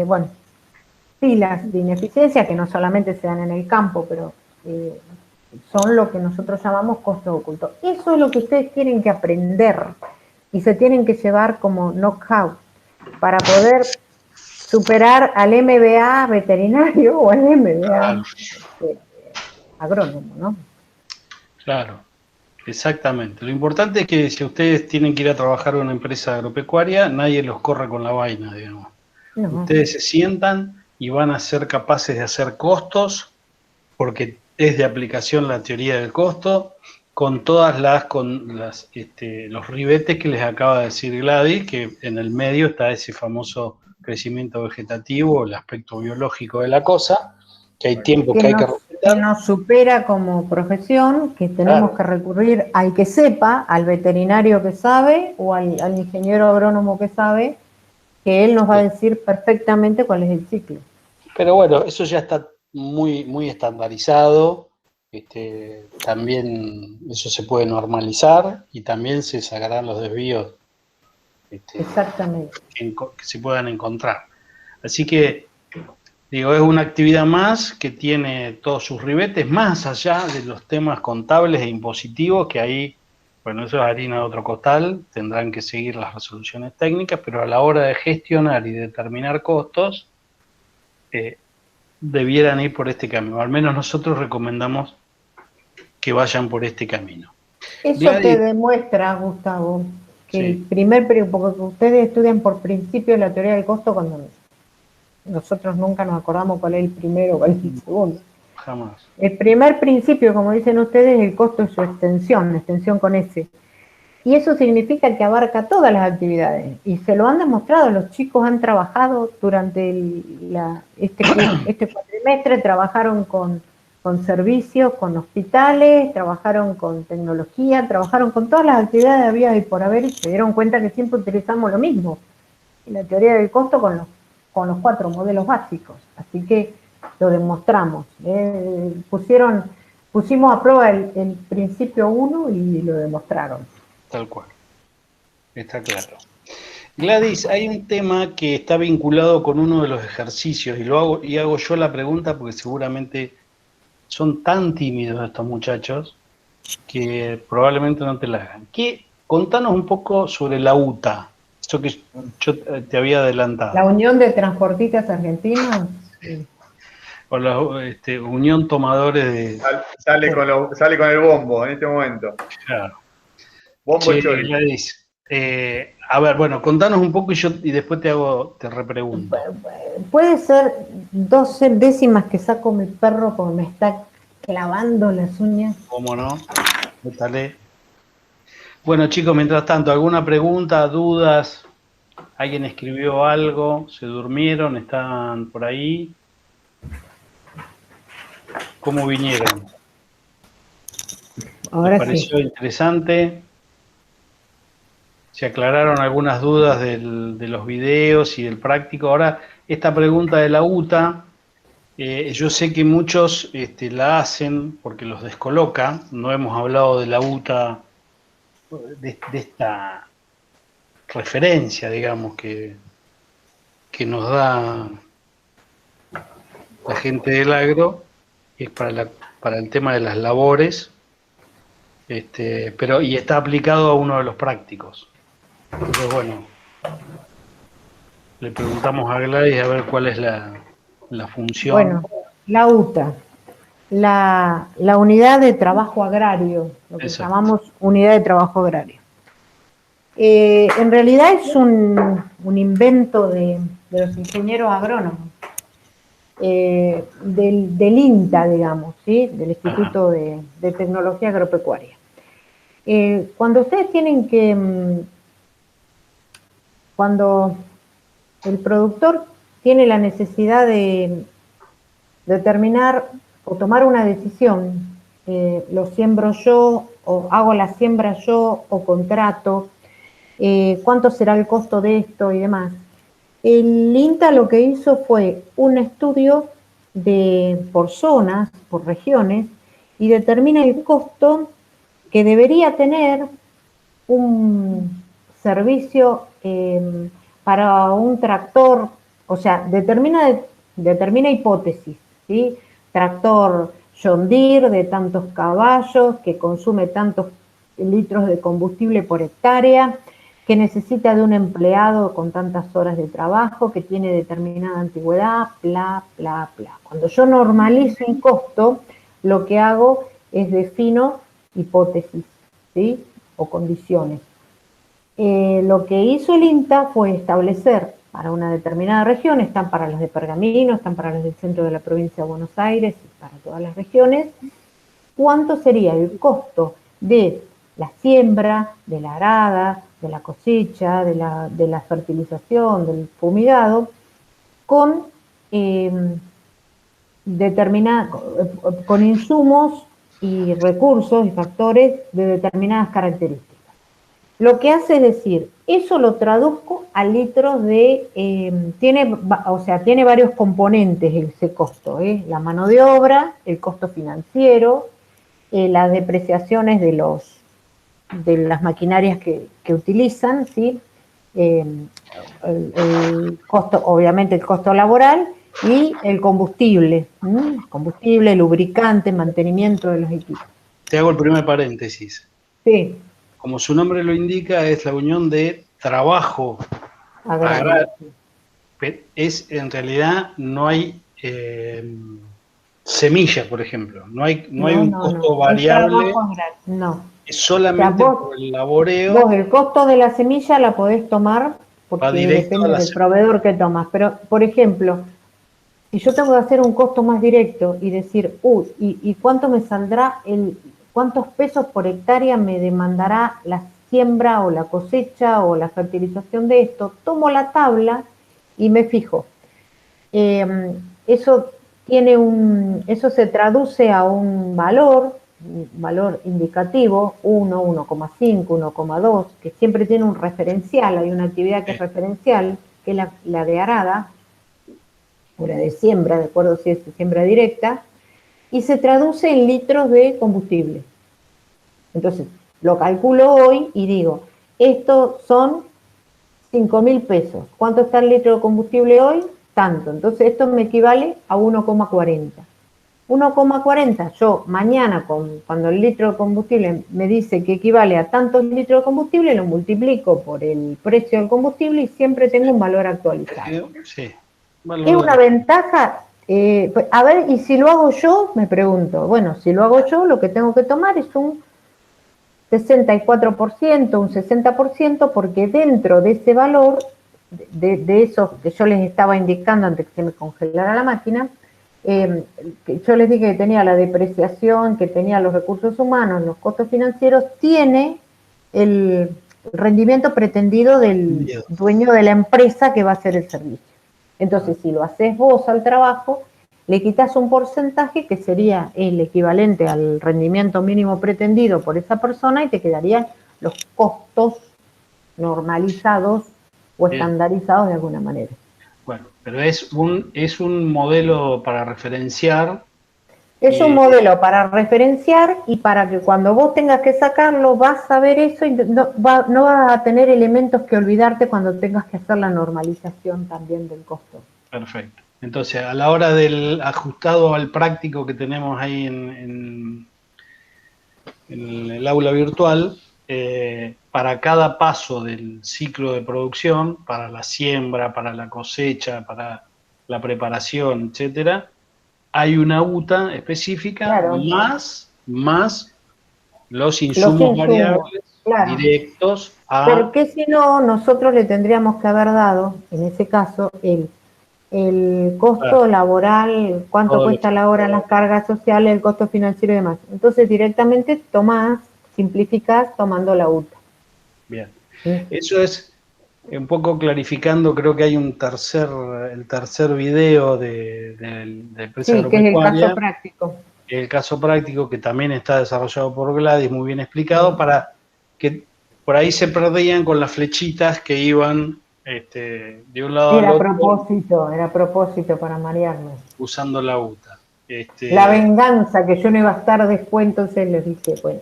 bueno, pilas de ineficiencia que no solamente se dan en el campo, pero son lo que nosotros llamamos costos ocultos. Eso es lo que ustedes tienen que aprender y se tienen que llevar como know-how para poder superar al MBA veterinario o al MBA agrónomo, ¿no? Claro, exactamente. Lo importante es que si ustedes tienen que ir a trabajar en una empresa agropecuaria, nadie los corre con la vaina, digamos. No. Ustedes se sientan y van a ser capaces de hacer costos, porque es de aplicación la teoría del costo, con todas los ribetes que les acaba de decir Gladys, que en el medio está ese famoso crecimiento vegetativo, el aspecto biológico de la cosa, que hay tiempo que hay que respetar. Que nos supera como profesión, que tenemos que recurrir al que sepa, al veterinario que sabe, o al ingeniero agrónomo que sabe, que él nos va a decir perfectamente cuál es el ciclo. Pero bueno, eso ya está muy, muy estandarizado, también eso se puede normalizar y también se sacarán los desvíos exactamente que se puedan encontrar. Así que, digo, es una actividad más que tiene todos sus ribetes, más allá de los temas contables e impositivos, que ahí Bueno, eso es harina de otro costal, tendrán que seguir las resoluciones técnicas, pero a la hora de gestionar y determinar costos, debieran ir por este camino. Al menos nosotros recomendamos que vayan por este camino. Eso Gladys, te demuestra, Gustavo, que sí. el primer periodo, porque ustedes estudian por principio la teoría del costo cuando nosotros nunca nos acordamos cuál es el primero o cuál es el segundo. Jamás. El primer principio, como dicen ustedes, el costo es su extensión con S. Y eso significa que abarca todas las actividades. Y se lo han demostrado, los chicos han trabajado durante este cuatrimestre, trabajaron con servicios, con hospitales, trabajaron con tecnología, trabajaron con todas las actividades habidas y por haber, y se dieron cuenta que siempre utilizamos lo mismo. La teoría del costo con los 4 modelos básicos. Así que lo demostramos. Pusimos a prueba el principio 1 y lo demostraron. Tal cual. Está claro. Gladys, hay un tema que está vinculado con uno de los ejercicios y hago yo la pregunta porque seguramente son tan tímidos estos muchachos que probablemente no te la hagan. Contanos un poco sobre la UTA, eso que yo te había adelantado. La Unión de Transportistas Argentinos. Sí. O la Unión Tomadores de... Sale con el bombo en este momento. Claro. Bombo Chori. Gladys, a ver, bueno, contanos un poco y después te repregunto. Puede ser 12 décimas que saco mi perro porque me está clavando las uñas. ¿Cómo no? Métale. Bueno, chicos, mientras tanto, ¿alguna pregunta, dudas? ¿Alguien escribió algo? ¿Se durmieron? ¿Están por ahí? ¿Cómo vinieron? Ahora ¿Les pareció interesante? Se aclararon algunas dudas de los videos y del práctico. Ahora, esta pregunta de la UTA, yo sé que muchos la hacen porque los descoloca. No hemos hablado de la UTA, de esta referencia, digamos, que nos da la gente del agro, y es para el tema de las labores, y está aplicado a uno de los prácticos. Entonces, bueno, le preguntamos a Gladys a ver cuál es la función. Bueno, la UTA, la unidad de trabajo agrario, lo que Exacto. llamamos unidad de trabajo agrario. En realidad es un invento de los ingenieros agrónomos, del INTA, digamos, ¿sí? Del Instituto de Tecnología Agropecuaria. Cuando ustedes tienen cuando el productor tiene la necesidad de determinar o tomar una decisión, lo siembro yo, o hago la siembra yo, o contrato, cuánto será el costo de esto y demás. El INTA lo que hizo fue un estudio por zonas, por regiones, y determina el costo que debería tener un servicio para un tractor, o sea, determina hipótesis, ¿sí? Tractor John Deere de tantos caballos, que consume tantos litros de combustible por hectárea, que necesita de un empleado con tantas horas de trabajo, que tiene determinada antigüedad, bla, bla, bla. Cuando yo normalizo un costo, lo que hago es defino hipótesis, ¿sí? O condiciones. Lo que hizo el INTA fue establecer para una determinada región, están para los de Pergamino, están para los del centro de la provincia de Buenos Aires, para todas las regiones, cuánto sería el costo de la siembra, de la arada, de la cosecha, de la fertilización, del fumigado, con insumos y recursos y factores de determinadas características. Lo que hace es decir, eso lo traduzco a litros de, tiene varios componentes ese costo, la mano de obra, el costo financiero, las depreciaciones de las maquinarias que utilizan, ¿sí? El costo, obviamente el costo laboral, y el combustible, lubricante, mantenimiento de los equipos. Te hago el primer paréntesis. Sí. como su nombre lo indica, es la unión de trabajo agrario. Es, en realidad no hay semilla, por ejemplo. No hay un costo variable. No. Es solamente por el laboreo. Vos el costo de la semilla la podés tomar porque depende del proveedor que tomas. Pero, por ejemplo, si yo tengo que hacer un costo más directo y decir, ¿y cuánto me saldrá cuántos pesos por hectárea me demandará la siembra o la cosecha o la fertilización de esto? Tomo la tabla y me fijo. Eso se traduce a un valor indicativo, 1, 1,5, 1,2, que siempre tiene un referencial. Hay una actividad que es referencial, que es la de arada, o la de siembra, de acuerdo si es siembra directa, y se traduce en litros de combustible. Entonces, lo calculo hoy y digo, estos son 5.000 pesos. ¿Cuánto está el litro de combustible hoy? Tanto. Entonces, esto me equivale a 1,40. 1,40. Yo mañana, cuando el litro de combustible me dice que equivale a tantos litros de combustible, lo multiplico por el precio del combustible y siempre tengo un valor actualizado. Sí. Es una ventaja. A ver, y si lo hago yo, me pregunto, bueno, si lo hago yo, lo que tengo que tomar es un 64%, un 60%, porque dentro de ese valor, de esos que yo les estaba indicando antes que se me congelara la máquina, que yo les dije que tenía la depreciación, que tenía los recursos humanos, los costos financieros, tiene el rendimiento pretendido del dueño de la empresa que va a hacer el servicio. Entonces, si lo haces vos al trabajo, le quitas un porcentaje que sería el equivalente al rendimiento mínimo pretendido por esa persona y te quedarían los costos normalizados o estandarizados de alguna manera. Bueno, pero es un modelo para referenciar. Es un modelo para referenciar y para que cuando vos tengas que sacarlo vas a ver eso y no vas a tener elementos que olvidarte cuando tengas que hacer la normalización también del costo. Perfecto. Entonces, a la hora del ajustado al práctico que tenemos ahí en el aula virtual, para cada paso del ciclo de producción, para la siembra, para la cosecha, para la preparación, etcétera, hay una UTA específica, claro, más los insumos variables directos a... Porque si no, nosotros le tendríamos que haber dado, en ese caso, el costo laboral, cuánto cuesta la hora, las cargas sociales, el costo financiero y demás. Entonces directamente tomás, simplificás tomando la UTA. Bien. ¿Sí? Eso es un poco clarificando, creo que hay el tercer video de Empresa Agropecuaria. Sí, que es el caso práctico. El caso práctico que también está desarrollado por Gladys, muy bien explicado, para que por ahí se perdían con las flechitas que iban de un lado al otro. Era propósito para marearnos. Usando la UTA. La venganza, que yo no iba a estar después, entonces les dije, bueno.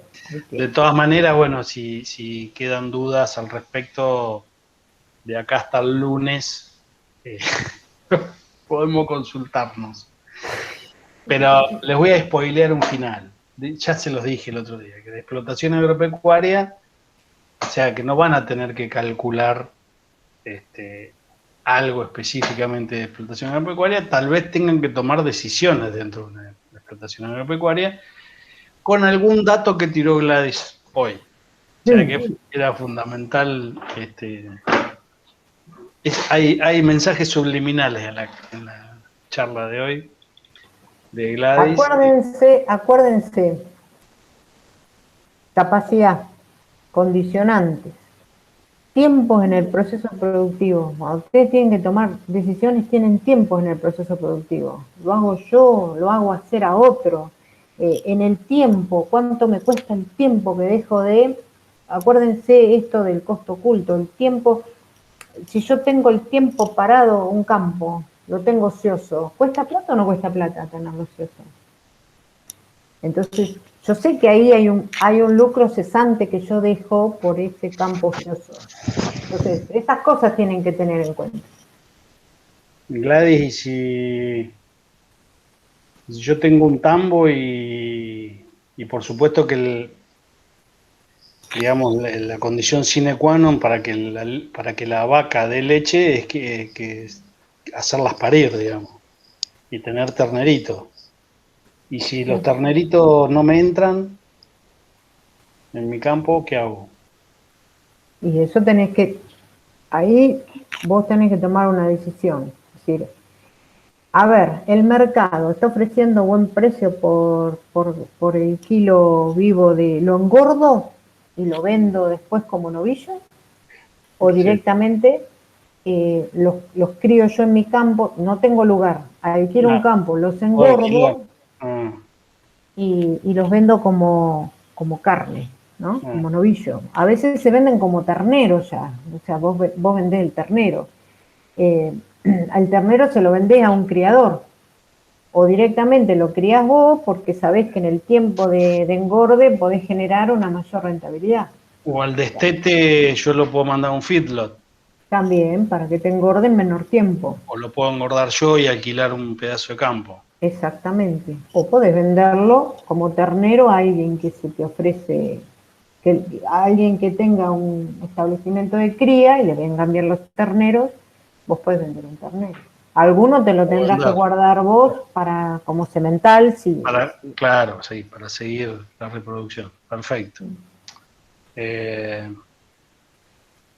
De todas maneras, bueno, si quedan dudas al respecto, de acá hasta el lunes, podemos consultarnos. Pero les voy a spoilear un final. Ya se los dije el otro día, que de explotación agropecuaria, o sea, que no van a tener que calcular algo específicamente de explotación agropecuaria, tal vez tengan que tomar decisiones dentro de una explotación agropecuaria, con algún dato que tiró Gladys hoy. O sea, que era fundamental. Hay mensajes subliminales en la charla de hoy de Gladys. Acuérdense, capacidad, condicionantes, tiempos en el proceso productivo. Ustedes tienen que tomar decisiones, tienen tiempos en el proceso productivo. Lo hago yo, lo hago hacer a otro. En el tiempo, ¿cuánto me cuesta el tiempo que dejo de...? Acuérdense esto del costo oculto, el tiempo. Si yo tengo el tiempo parado, un campo, lo tengo ocioso, ¿cuesta plata o no cuesta plata tenerlo ocioso? Entonces, yo sé que ahí hay un lucro cesante que yo dejo por ese campo ocioso. Entonces, esas cosas tienen que tener en cuenta. Gladys, y si yo tengo un tambo y por supuesto que digamos, la condición sine qua non para que la vaca dé leche es que hacerlas parir, digamos, y tener terneritos. Y si los terneritos no me entran en mi campo, ¿qué hago? Y eso ahí vos tenés que tomar una decisión. Es decir, a ver, el mercado está ofreciendo buen precio por el kilo vivo lo engordo y lo vendo después como novillo, o directamente los crío yo en mi campo, no tengo lugar, alquilo un campo, los engordo y los vendo como carne, ¿no? Como novillo. A veces se venden como ternero ya, o sea, vos vendés el ternero. Al ternero se lo vendés a un criador, o directamente lo crías vos porque sabés que en el tiempo de engorde podés generar una mayor rentabilidad. O al destete yo lo puedo mandar a un feedlot. También, para que te engorde en menor tiempo. O lo puedo engordar yo y alquilar un pedazo de campo. Exactamente. O podés venderlo como ternero a alguien que se te ofrece, a alguien que tenga un establecimiento de cría y le vengan bien los terneros, vos podés vender un ternero. Alguno te lo tendrás que guardar vos como semental. Claro, sí, para seguir la reproducción. Perfecto.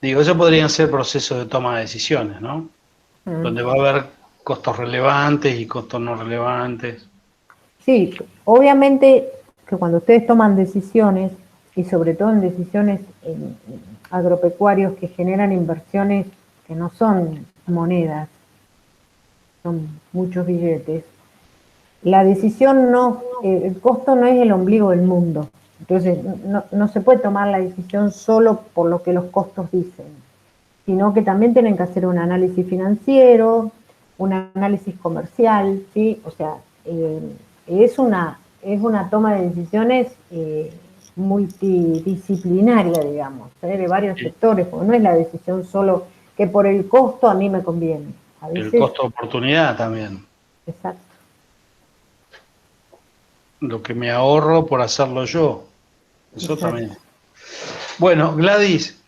Digo, eso podrían ser procesos de toma de decisiones, ¿no? Donde va a haber costos relevantes y costos no relevantes. Sí, obviamente que cuando ustedes toman decisiones, y sobre todo en decisiones agropecuarios que generan inversiones que no son monedas, son muchos billetes, la decisión el costo no es el ombligo del mundo. Entonces, no se puede tomar la decisión solo por lo que los costos dicen, sino que también tienen que hacer un análisis financiero, un análisis comercial, ¿sí? O sea, es una toma de decisiones multidisciplinaria, digamos, de varios sectores, porque no es la decisión solo que por el costo a mí me conviene. A veces, el costo de oportunidad también. Exacto. Lo que me ahorro por hacerlo yo. Eso también. Bueno, Gladys.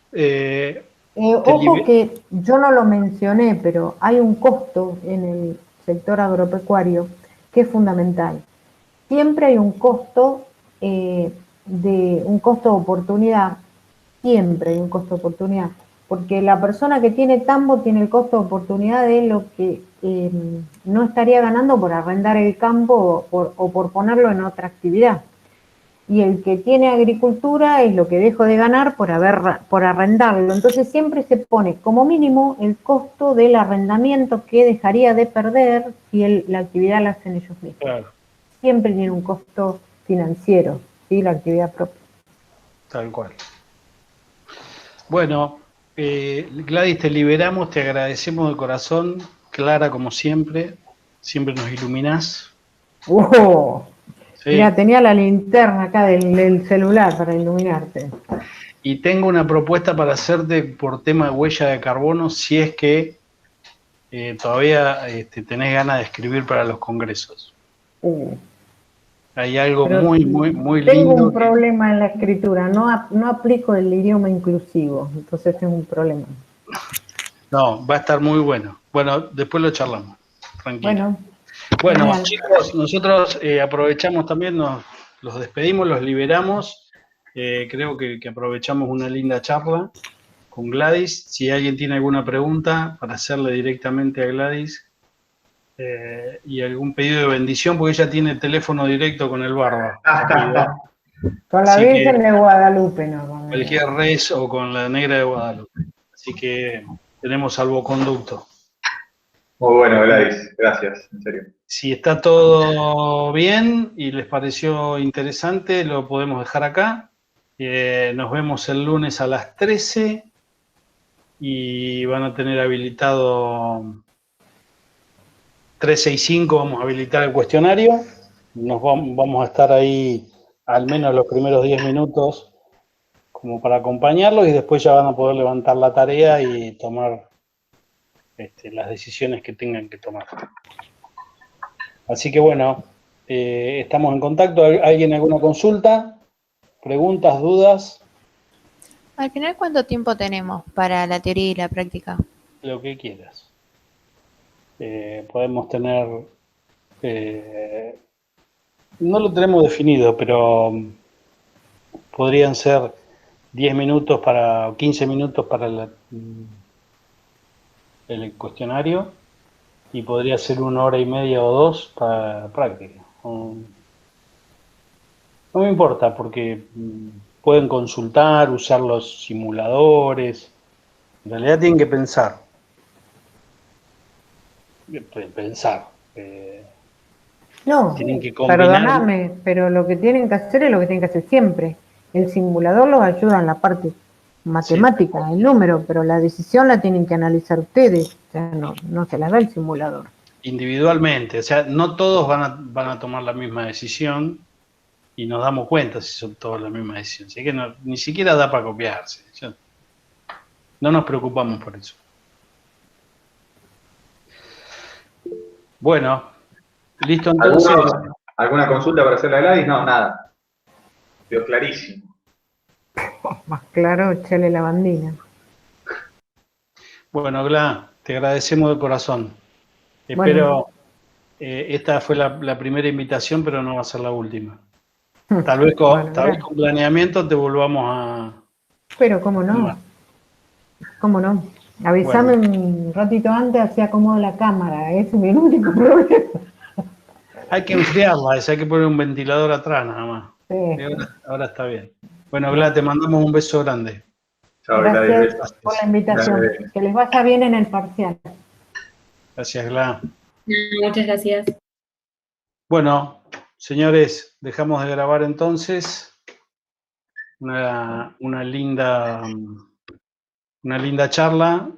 Ojo que yo no lo mencioné, pero hay un costo en el sector agropecuario que es fundamental. Siempre hay un costo un costo de oportunidad, siempre hay un costo de oportunidad, porque la persona que tiene tambo tiene el costo de oportunidad de lo que no estaría ganando por arrendar el campo o por ponerlo en otra actividad. Y el que tiene agricultura es lo que dejo de ganar por arrendarlo. Entonces siempre se pone como mínimo el costo del arrendamiento que dejaría de perder si la actividad la hacen ellos mismos. Claro. Siempre tiene un costo financiero, ¿sí? La actividad propia. Tal cual. Bueno, Gladys, te liberamos, te agradecemos de corazón. Clara, como siempre nos iluminás. Sí. Mira, tenía la linterna acá del celular para iluminarte. Y tengo una propuesta para hacerte por tema de huella de carbono, si es que todavía tenés ganas de escribir para los congresos. Hay algo muy lindo. Tengo un problema en la escritura, no aplico el idioma inclusivo, entonces tengo un problema. No, va a estar muy bueno. Bueno, después lo charlamos, tranquilo. Bueno, chicos, nosotros aprovechamos también, los despedimos, los liberamos. Creo que aprovechamos una linda charla con Gladys. Si alguien tiene alguna pregunta para hacerle directamente a Gladys y algún pedido de bendición, porque ella tiene teléfono directo con el barba. Con la Virgen de Guadalupe, ¿no? Cualquier res o con la Negra de Guadalupe. Así que tenemos salvoconducto. Muy bueno, Gladys, gracias, en serio. Si está todo bien y les pareció interesante, lo podemos dejar acá. Nos vemos el lunes a las 13 y van a tener habilitado 13 y 5, vamos a habilitar el cuestionario. Vamos a estar ahí al menos los primeros 10 minutos como para acompañarlos y después ya van a poder levantar la tarea y tomar las decisiones que tengan que tomar. Así que bueno, estamos en contacto. ¿Alguien alguna consulta? ¿Preguntas, dudas? Al final, ¿cuánto tiempo tenemos para la teoría y la práctica? Lo que quieras. Podemos tener... no lo tenemos definido, pero podrían ser 10 minutos para, o 15 minutos para el cuestionario y podría ser 1 hora y media o 2 para la práctica. No me importa porque pueden consultar, usar los simuladores. En realidad tienen que pensar. Pensar. No, Tienen que combinar. perdóname, pero lo que tienen que hacer es lo que tienen que hacer siempre. El simulador los ayuda en la parte matemática, el número, pero la decisión la tienen que analizar ustedes. O sea, no se la da el simulador. Individualmente, o sea, no todos van a tomar la misma decisión y nos damos cuenta si son todos la misma decisión. Así que ni siquiera da para copiarse. No nos preocupamos por eso. Bueno, listo entonces. ¿Alguna consulta para hacerle a Gladys? No, nada. Quedó clarísimo. Más claro, echarle la bandina. Bueno, Gladys, te agradecemos de corazón. Bueno. Espero, esta fue la primera invitación, pero no va a ser la última. Tal vez con planeamiento te volvamos a... Pero cómo no. ¿Cómo no? Avísame un ratito antes, así acomodo la cámara. Ese es mi único problema. Hay que enfriarla, hay que poner un ventilador atrás nada más. Sí. Ahora está bien. Bueno, Gladys, te mandamos un beso grande. Chao, gracias por la invitación. Gracias. Que les vaya bien en el parcial. Gracias, Gladys. Muchas gracias. Bueno, señores, dejamos de grabar entonces. Una linda charla.